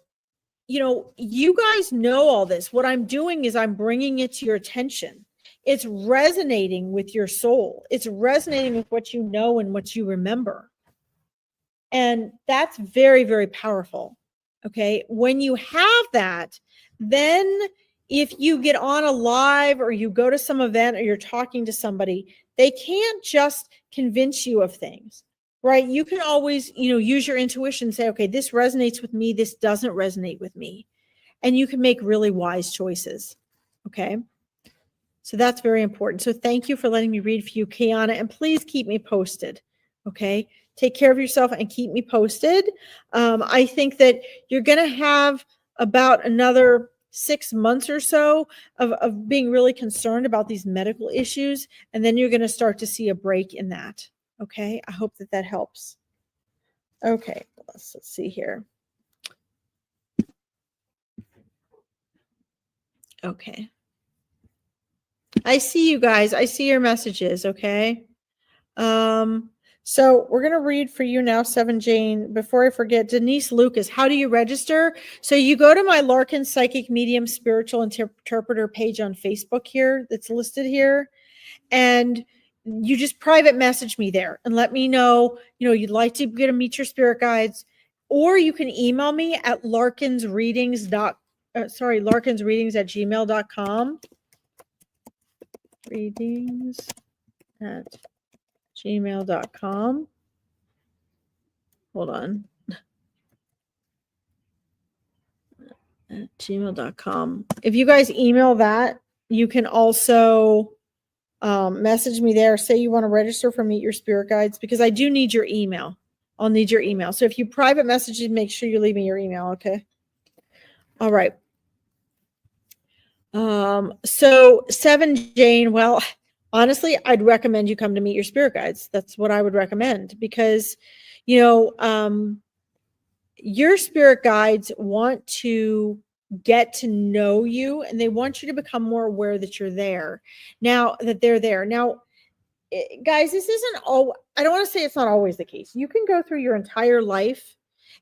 A: you guys know all this. What I'm doing is I'm bringing it to your attention. It's resonating with your soul. It's resonating with what you know and what you remember. And that's very, very powerful. Okay. When you have that, then if you get on a live or you go to some event or you're talking to somebody, they can't just convince you of things. Right? You can always, use your intuition and say, okay, this resonates with me. This doesn't resonate with me. And you can make really wise choices. Okay. So that's very important. So thank you for letting me read for you, Kiana, and please keep me posted. Okay. Take care of yourself and keep me posted. I think that you're going to have about another 6 months or so of being really concerned about these medical issues. And then you're going to start to see a break in that. Okay, I hope that helps. Okay, let's see here. Okay. I see you guys. I see your messages, okay? So we're going to read for you now, Seven Jane. Before I forget, Denise Lucas, how do you register? So you go to my Larkin Psychic Medium Spiritual Interpreter page on Facebook here that's listed here. And you just private message me there and let me know, you'd like to get to meet your spirit guides, or you can email me at larkinsreadings@gmail.com. readings@gmail.com. Hold on. At gmail.com. If you guys email that, you can also message me there. Say you want to register for Meet Your Spirit Guides, because I do need your email. I'll need your email. So if you private message, make sure you leave me your email. Okay. All right. So Seven Jane, well, honestly, I'd recommend you come to Meet Your Spirit Guides. That's what I would recommend, because, your spirit guides want to get to know you, and they want you to become more aware that you're there now, that they're there. Now, guys, this isn't all, I don't want to say it's not always the case. You can go through your entire life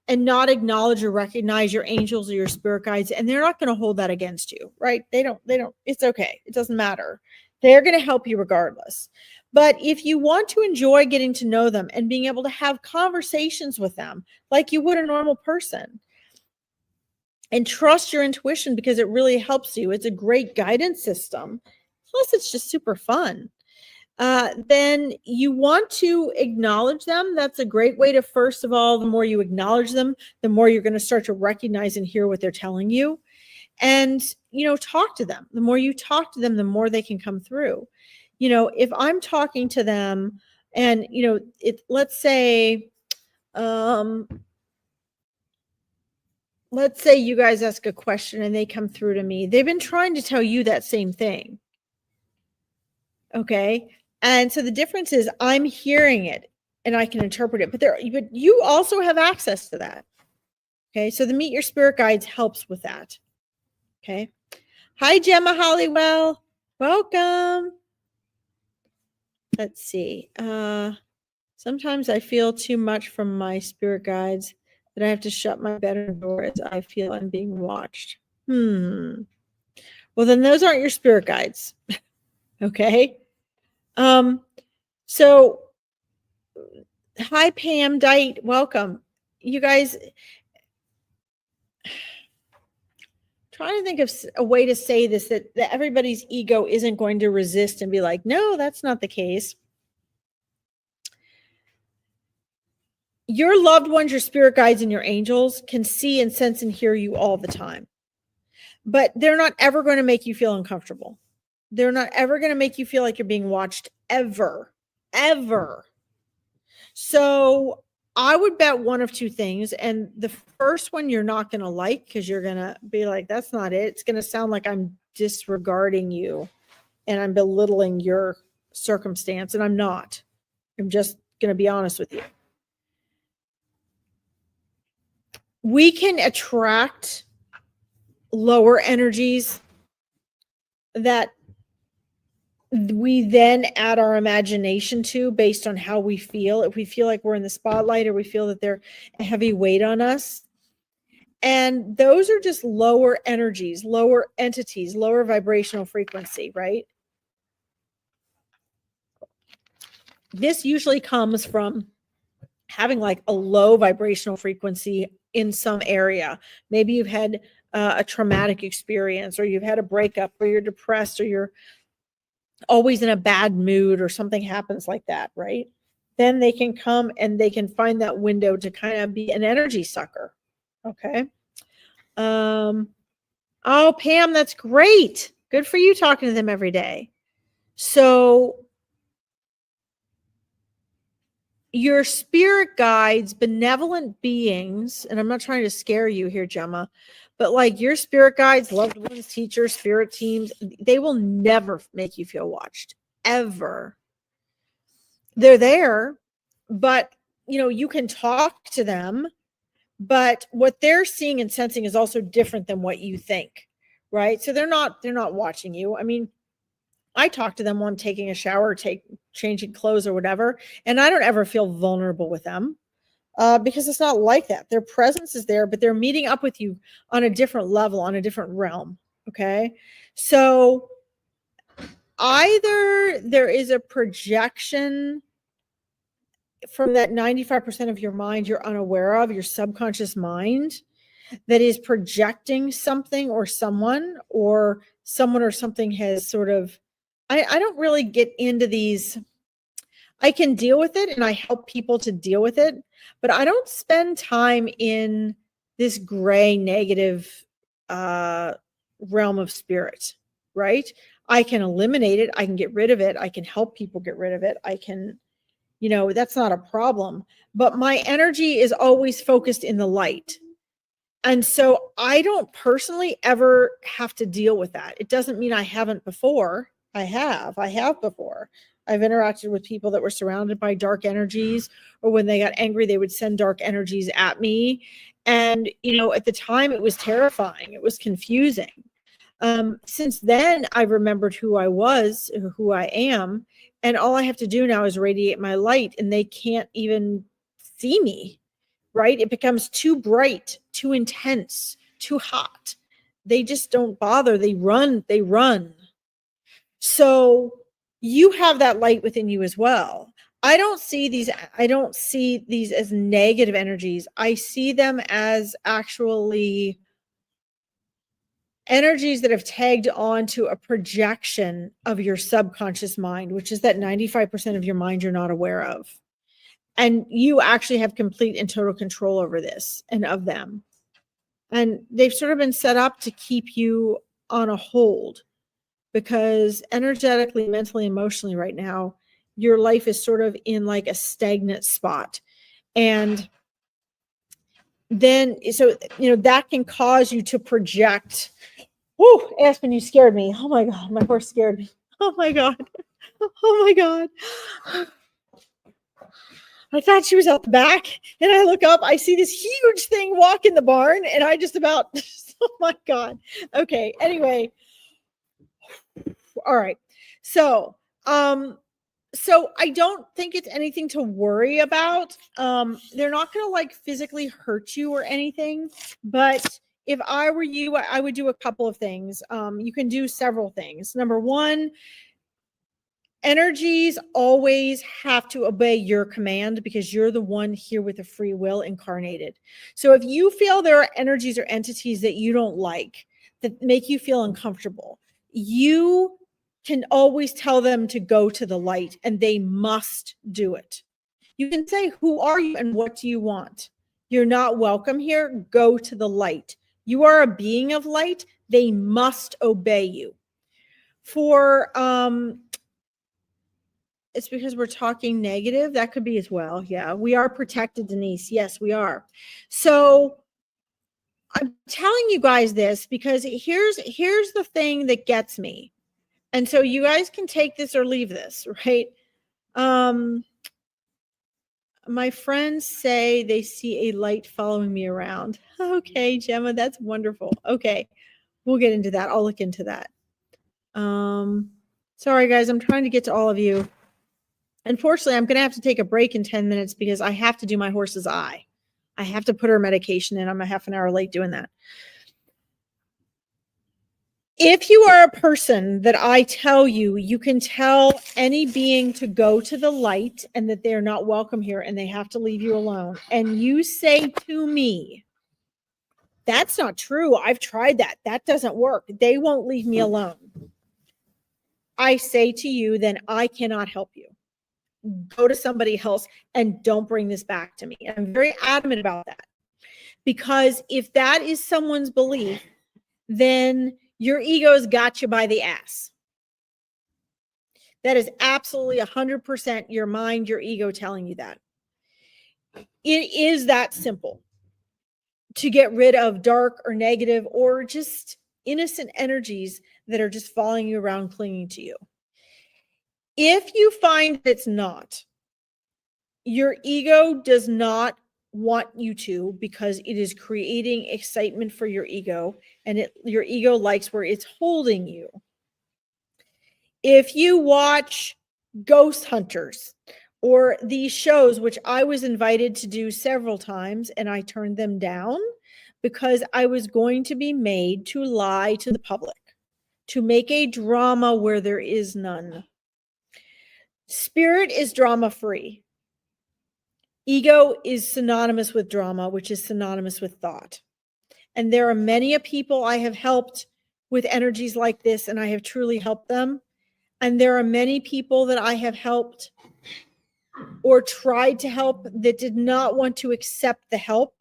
A: and not acknowledge or recognize your angels or your spirit guides, and they're not going to hold that against you, right? They don't, it's okay. It doesn't matter. They're going to help you regardless. But if you want to enjoy getting to know them and being able to have conversations with them like you would a normal person, and trust your intuition, because it really helps you. It's a great guidance system. Plus, it's just super fun. Then you want to acknowledge them. That's a great way to, first of all, the more you acknowledge them, the more you're going to start to recognize and hear what they're telling you. And, talk to them. The more you talk to them, the more they can come through. If I'm talking to them and, let's say you guys ask a question and they come through to me, they've been trying to tell you that same thing. Okay. And so the difference is I'm hearing it. and I can interpret it, but you also have access to that. Okay, so the Meet Your Spirit Guides helps with that. Okay. Hi, Gemma Hollywell. Welcome. Let's see. Sometimes I feel too much from my spirit guides that I have to shut my bedroom door as I feel I'm being watched. Well, then those aren't your spirit guides. Okay. So hi, Pam Dite. Welcome. You guys, trying to think of a way to say this that everybody's ego isn't going to resist and be like, no, that's not the case. Your loved ones, your spirit guides, and your angels can see and sense and hear you all the time. But they're not ever going to make you feel uncomfortable. They're not ever going to make you feel like you're being watched ever. So I would bet one of two things. And the first one you're not going to like, because you're going to be like, that's not it. It's going to sound like I'm disregarding you and I'm belittling your circumstance. And I'm not. I'm just going to be honest with you. We can attract lower energies that we then add our imagination to based on how we feel. If we feel like we're in the spotlight or we feel that they're a heavy weight on us. And those are just lower energies, lower entities, lower vibrational frequency, right? This usually comes from having like a low vibrational frequency in some area. Maybe you've had a traumatic experience, or you've had a breakup, or you're depressed, or you're always in a bad mood, or something happens like that, right? Then they can come and they can find that window to kind of be an energy sucker. Okay. Oh, Pam, that's great. Good for you talking to them every day. So your spirit guides, benevolent beings, and I'm not trying to scare you here, Gemma, but like your spirit guides, loved ones, teachers, spirit teams, they will never make you feel watched, ever. They're there, but you can talk to them, but what they're seeing and sensing is also different than what you think, right? So they're not watching you. I mean, I talk to them when I'm taking a shower, changing clothes or whatever, and I don't ever feel vulnerable with them because it's not like that. Their presence is there, but they're meeting up with you on a different level, on a different realm. Okay. So either there is a projection from that 95% of your mind you're unaware of, your subconscious mind, that is projecting something or someone or something has sort of, I don't really get into these. I can deal with it and I help people to deal with it, but I don't spend time in this gray negative realm of spirit, right? I can eliminate it. I can get rid of it. I can help people get rid of it. I can, that's not a problem, but my energy is always focused in the light. And so I don't personally ever have to deal with that. It doesn't mean I haven't before. I have before. I've interacted with people that were surrounded by dark energies, or when they got angry, they would send dark energies at me. And, at the time it was terrifying. It was confusing. Since then, I remembered who I was, who I am. And all I have to do now is radiate my light, and they can't even see me, right? It becomes too bright, too intense, too hot. They just don't bother. They run. So you have that light within you as well. I don't see these as negative energies. I see them as actually energies that have tagged on to a projection of your subconscious mind, which is that 95% of your mind you're not aware of. And you actually have complete and total control over this and of them. And they've sort of been set up to keep you on a hold, because energetically, mentally, emotionally right now, your life is sort of in like a stagnant spot. And then, so, that can cause you to project. Whoo, Aspen, you scared me. Oh my God, my horse scared me. Oh my God. Oh my God. I thought she was out the back, and I look up, I see this huge thing walk in the barn, and I just about, oh my God. Okay, anyway. All right. So, so I don't think it's anything to worry about. They're not going to like physically hurt you or anything, but if I were you, I would do a couple of things. You can do several things. Number one, energies always have to obey your command because you're the one here with a free will incarnated. So if you feel there are energies or entities that you don't like, that make you feel uncomfortable, you can always tell them to go to the light, and they must do it. You can say, who are you and what do you want? You're not welcome here. Go to the light. You are a being of light. They must obey you. For it's because we're talking negative. That could be as well. Yeah, we are protected, Denise. Yes, we are. So I'm telling you guys this because here's the thing that gets me. And so you guys can take this or leave this, right? My friends say they see a light following me around. Okay, Gemma, that's wonderful. Okay, we'll get into that. I'll look into that. Sorry, guys, I'm trying to get to all of you. Unfortunately, I'm going to have to take a break in 10 minutes because I have to do my horse's eye. I have to put her medication in. I'm a half an hour late doing that. If you are a person that I tell you, you can tell any being to go to the light and that they're not welcome here and they have to leave you alone. And you say to me, that's not true. I've tried that. That doesn't work. They won't leave me alone. I say to you, then I cannot help you. Go to somebody else and don't bring this back to me. I'm very adamant about that. Because if that is someone's belief, then your ego's got you by the ass. That is absolutely 100% your mind, your ego telling you that. It is that simple to get rid of dark or negative or just innocent energies that are just following you around, clinging to you. If you find it's not, your ego does not want you to because it is creating excitement for your ego, and your ego likes where it's holding you. If you watch Ghost Hunters or these shows, which I was invited to do several times and I turned them down because I was going to be made to lie to the public, to make a drama where there is none. Spirit is drama free. Ego is synonymous with drama, which is synonymous with thought. And there are many people I have helped with energies like this, and I have truly helped them. And there are many people that I have helped or tried to help that did not want to accept the help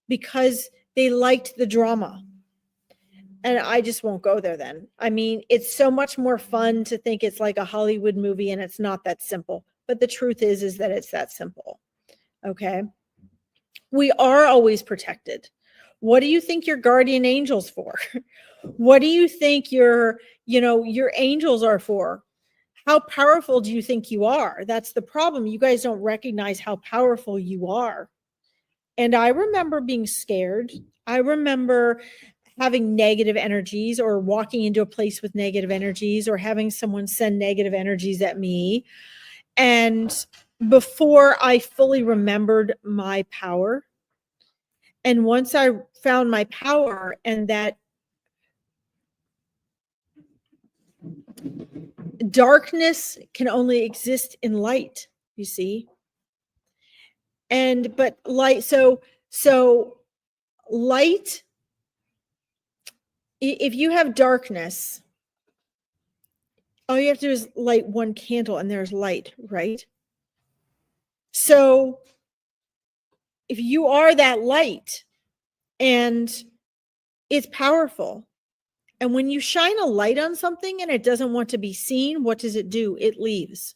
A: because they liked the drama. And I just won't go there then. I mean, it's so much more fun to think it's like a Hollywood movie, and it's not that simple. But the truth is that it's that simple. Okay. We are always protected. What do you think your guardian angels for? What do you think your angels are for? How powerful do you think you are? That's the problem. You guys don't recognize how powerful you are. And I remember being scared. I remember having negative energies or walking into a place with negative energies or having someone send negative energies at me. And before I fully remembered my power, and once I found my power and that darkness can only exist in light, you see. But light, so light, if you have darkness, all you have to do is light one candle and there's light, right? So if you are that light and it's powerful, and when you shine a light on something and it doesn't want to be seen, what does it do? It leaves.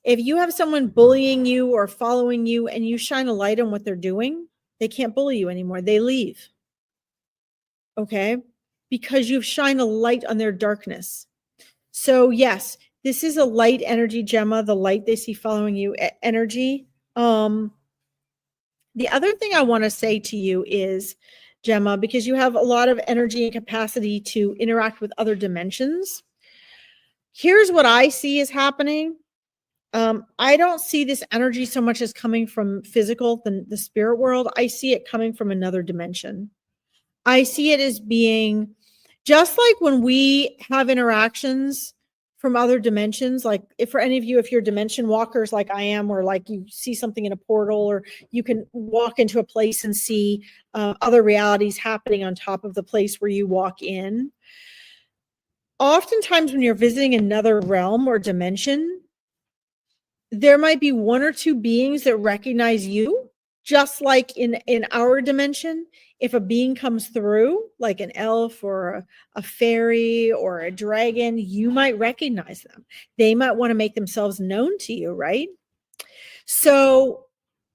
A: If you have someone bullying you or following you and you shine a light on what they're doing, they can't bully you anymore. They leave. Okay? Because you've shined a light on their darkness. So yes, This is a light energy, Gemma, the light they see following you energy. The other thing I want to say to you is, Gemma, because you have a lot of energy and capacity to interact with other dimensions, here's what I see is happening. I don't see this energy so much as coming from physical, the spirit world. I see it coming from another dimension. I see it as being just like when we have interactions from other dimensions, like if for any of you, if you're dimension walkers like I am, or like you see something in a portal, or you can walk into a place and see other realities happening on top of the place where you walk in. Oftentimes when you're visiting another realm or dimension, there might be one or two beings that recognize you, just like in our dimension. If a being comes through, like an elf or a fairy or a dragon, you might recognize them. They might want to make themselves known to you, right? So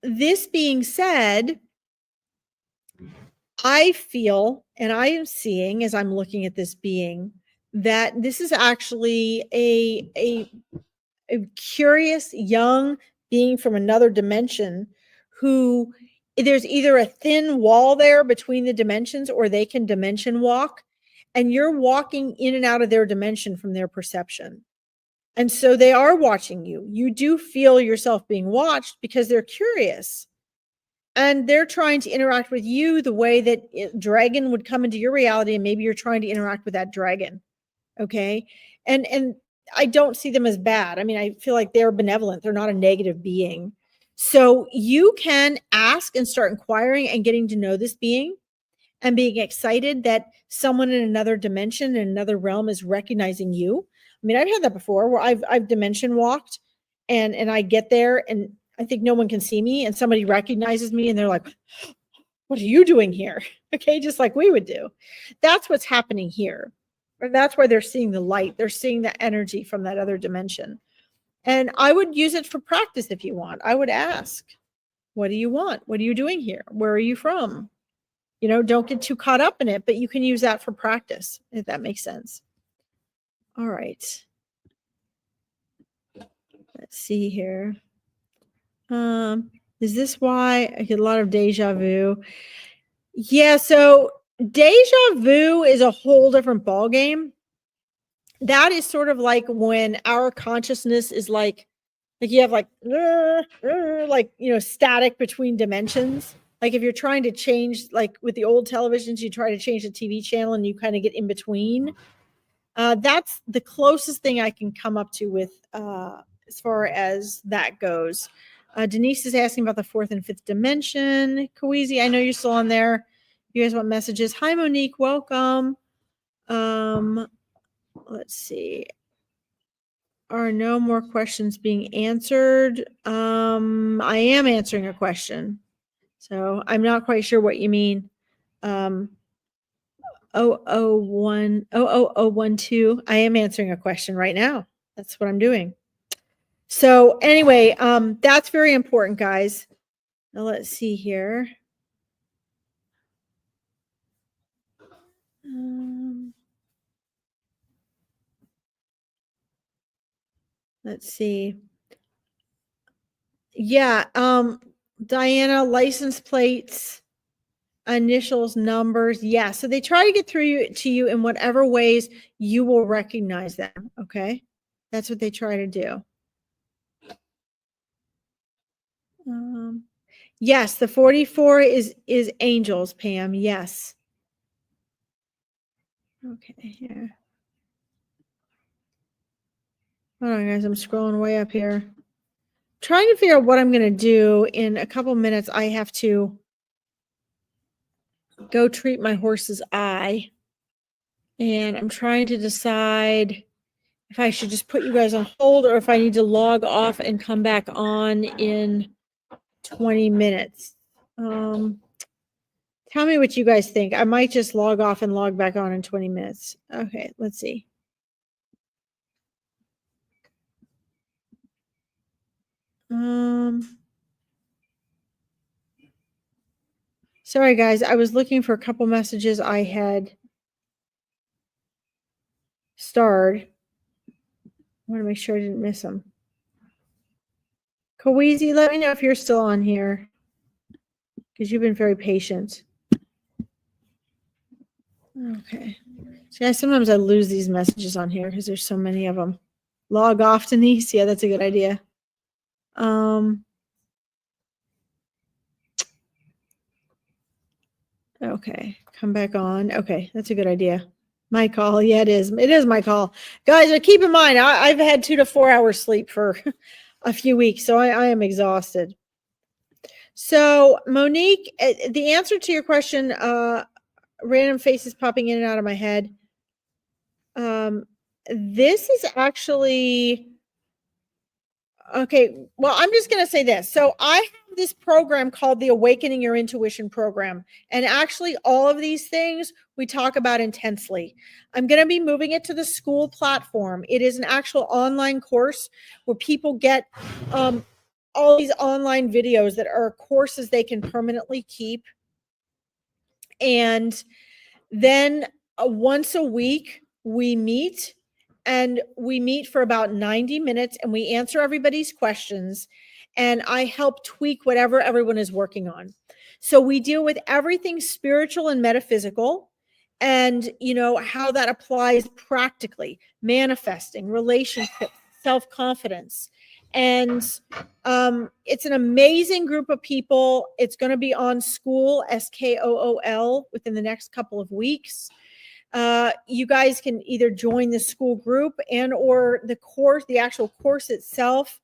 A: this being said, I feel, and I am seeing as I'm looking at this being, that this is actually a curious young being from another dimension who, there's either a thin wall there between the dimensions or they can dimension walk, and you're walking in and out of their dimension from their perception. And so they are watching you. You do feel yourself being watched because they're curious. And they're trying to interact with you the way that dragon would come into your reality, and maybe you're trying to interact with that dragon. Okay. And I don't see them as bad. I mean, I feel like they're benevolent. They're not a negative being. So you can ask and start inquiring and getting to know this being and being excited that someone in another dimension, in another realm, is recognizing you. I mean, I've had that before where I've dimension walked and I get there and I think no one can see me, and somebody recognizes me and they're like, what are you doing here? Okay, just like we would do. That's what's happening here. Or that's why they're seeing the light. They're seeing the energy from that other dimension. And I would use it for practice if you want. I would ask, what do you want? What are you doing here? Where are you from? You know, don't get too caught up in it, but you can use that for practice, if that makes sense. All right. Let's see here. Is this why I get a lot of deja vu? Yeah, so deja vu is a whole different ballgame. That is sort of like when our consciousness is like you have like, you know, static between dimensions. Like if you're trying to change, like with the old televisions, you try to change the TV channel and you kind of get in between. That's the closest thing I can come up to with as far as that goes. Denise is asking about the fourth and fifth dimension. Kawezi, I know you're still on there. You guys want messages? Hi, Monique. Welcome. Let's see. Are no more questions being answered? I am answering a question. So I'm not quite sure what you mean. 0010012. I am answering a question right now. That's what I'm doing. So anyway, that's very important, guys. Now let's see here. Let's see. Yeah, Diana, license plates, initials, numbers. Yeah, so they try to get through to you in whatever ways you will recognize them. Okay, that's what they try to do. Yes, the 44 is angels, Pam. Yes. Okay, here. Hold on, guys. I'm scrolling way up here. Trying to figure out what I'm going to do. In a couple minutes, I have to go treat my horse's eye. And I'm trying to decide if I should just put you guys on hold or if I need to log off and come back on in 20 minutes. Tell me what you guys think. I might just log off and log back on in 20 minutes. Okay, let's see. Sorry, guys. I was looking for a couple messages I had starred. want to make sure I didn't miss them. Kaweezy, let me know if you're still on here, because you've been very patient. Okay. See, sometimes I lose these messages on here because there's so many of them. Log off, Denise. Yeah, that's a good idea. Okay, come back on. Okay, that's a good idea. My call. Yeah, it is. It is my call. Guys, keep in mind, I've had 2 to 4 hours sleep for a few weeks, so I am exhausted. So, Monique, the answer to your question, random faces popping in and out of my head. This is actually okay. Well, I'm just going to say this. So I have this program called the Awakening Your Intuition program. And actually all of these things we talk about intensely. I'm going to be moving it to the school platform. It is an actual online course where people get all these online videos that are courses they can permanently keep. And then once a week we meet, and we meet for about 90 minutes and we answer everybody's questions, and I help tweak whatever everyone is working on. So we deal with everything spiritual and metaphysical, and how that applies practically, manifesting, relationships, self-confidence. And it's an amazing group of people. It's going to be on School, SKOOL, within the next couple of weeks. You guys can either join the school group and or the course. The actual course itself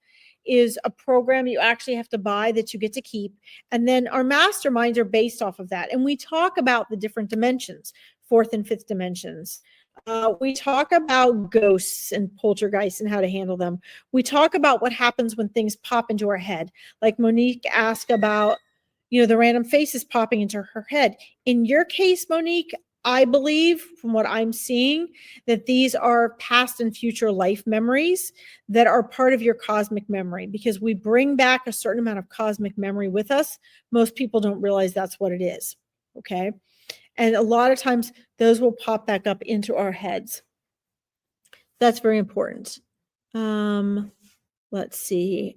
A: is a program you actually have to buy that you get to keep. And then our masterminds are based off of that. And we talk about the different dimensions, 4th and 5th dimensions. We talk about ghosts and poltergeists and how to handle them. We talk about what happens when things pop into our head. Like Monique asked about, the random faces popping into her head. In your case, Monique, I believe from what I'm seeing that these are past and future life memories that are part of your cosmic memory, because we bring back a certain amount of cosmic memory with us. Most people don't realize that's what it is. Okay. And a lot of times those will pop back up into our heads. That's very important. Let's see.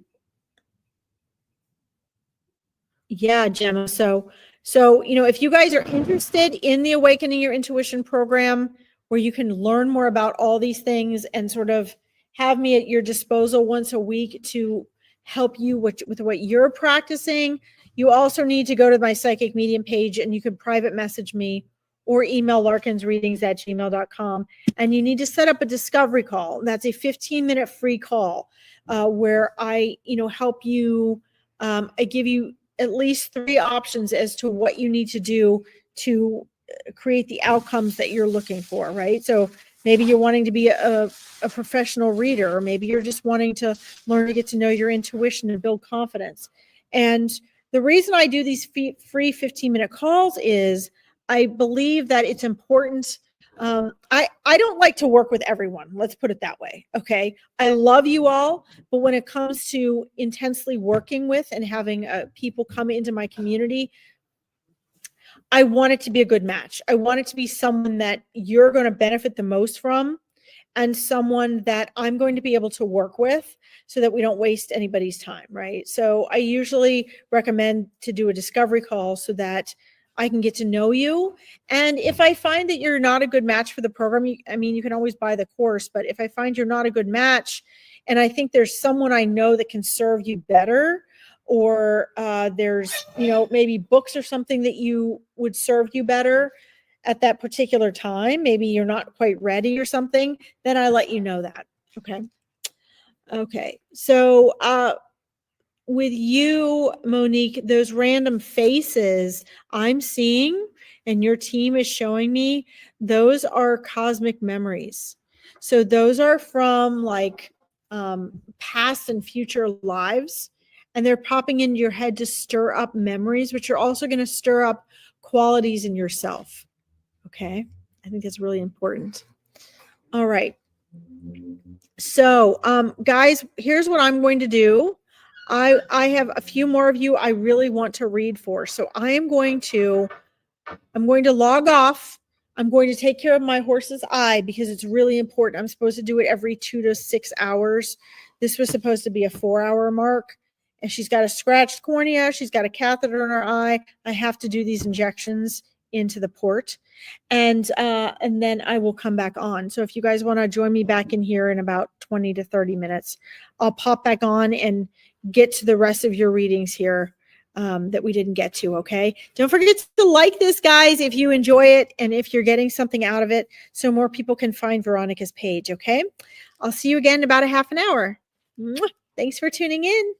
A: Yeah, Gemma. So, if you guys are interested in the Awakening Your Intuition program, where you can learn more about all these things and sort of have me at your disposal once a week to help you with what you're practicing, you also need to go to my psychic medium page, and you can private message me or email larkinsreadings@gmail.com. And you need to set up a discovery call. That's a 15-minute free call where I, help you. I give you at least 3 options as to what you need to do to create the outcomes that you're looking for, right? So maybe you're wanting to be a professional reader, or maybe you're just wanting to learn to get to know your intuition and build confidence. And the reason I do these free 15-minute calls is I believe that it's important. I don't like to work with everyone. Let's put it that way. Okay. I love you all, but when it comes to intensely working with and having people come into my community, I want it to be a good match. I want it to be someone that you're going to benefit the most from, and someone that I'm going to be able to work with, so that we don't waste anybody's time. Right. So I usually recommend to do a discovery call so that I can get to know you. And if I find that you're not a good match for the program, you can always buy the course, but if I find you're not a good match and I think there's someone I know that can serve you better, or there's, maybe books or something that you would serve you better at that particular time, maybe you're not quite ready or something, then I let you know that. Okay. So, with you, Monique, those random faces I'm seeing and your team is showing me, those are cosmic memories. So those are from past and future lives, and they're popping into your head to stir up memories, which are also going to stir up qualities in yourself. Okay. I think that's really important. All right. So, guys, here's what I'm going to do. I have a few more of you I really want to read for. So I'm going to log off. I'm going to take care of my horse's eye because it's really important. I'm supposed to do it every 2 to 6 hours. This was supposed to be a 4-hour mark. And she's got a scratched cornea. She's got a catheter in her eye. I have to do these injections into the port. And then I will come back on. So if you guys want to join me back in here in about 20 to 30 minutes, I'll pop back on and get to the rest of your readings here that we didn't get to. Okay. Don't forget to like this, guys, if you enjoy it and if you're getting something out of it, so more people can find Veronica's page. Okay. I'll see you again in about a half an hour. Thanks for tuning in.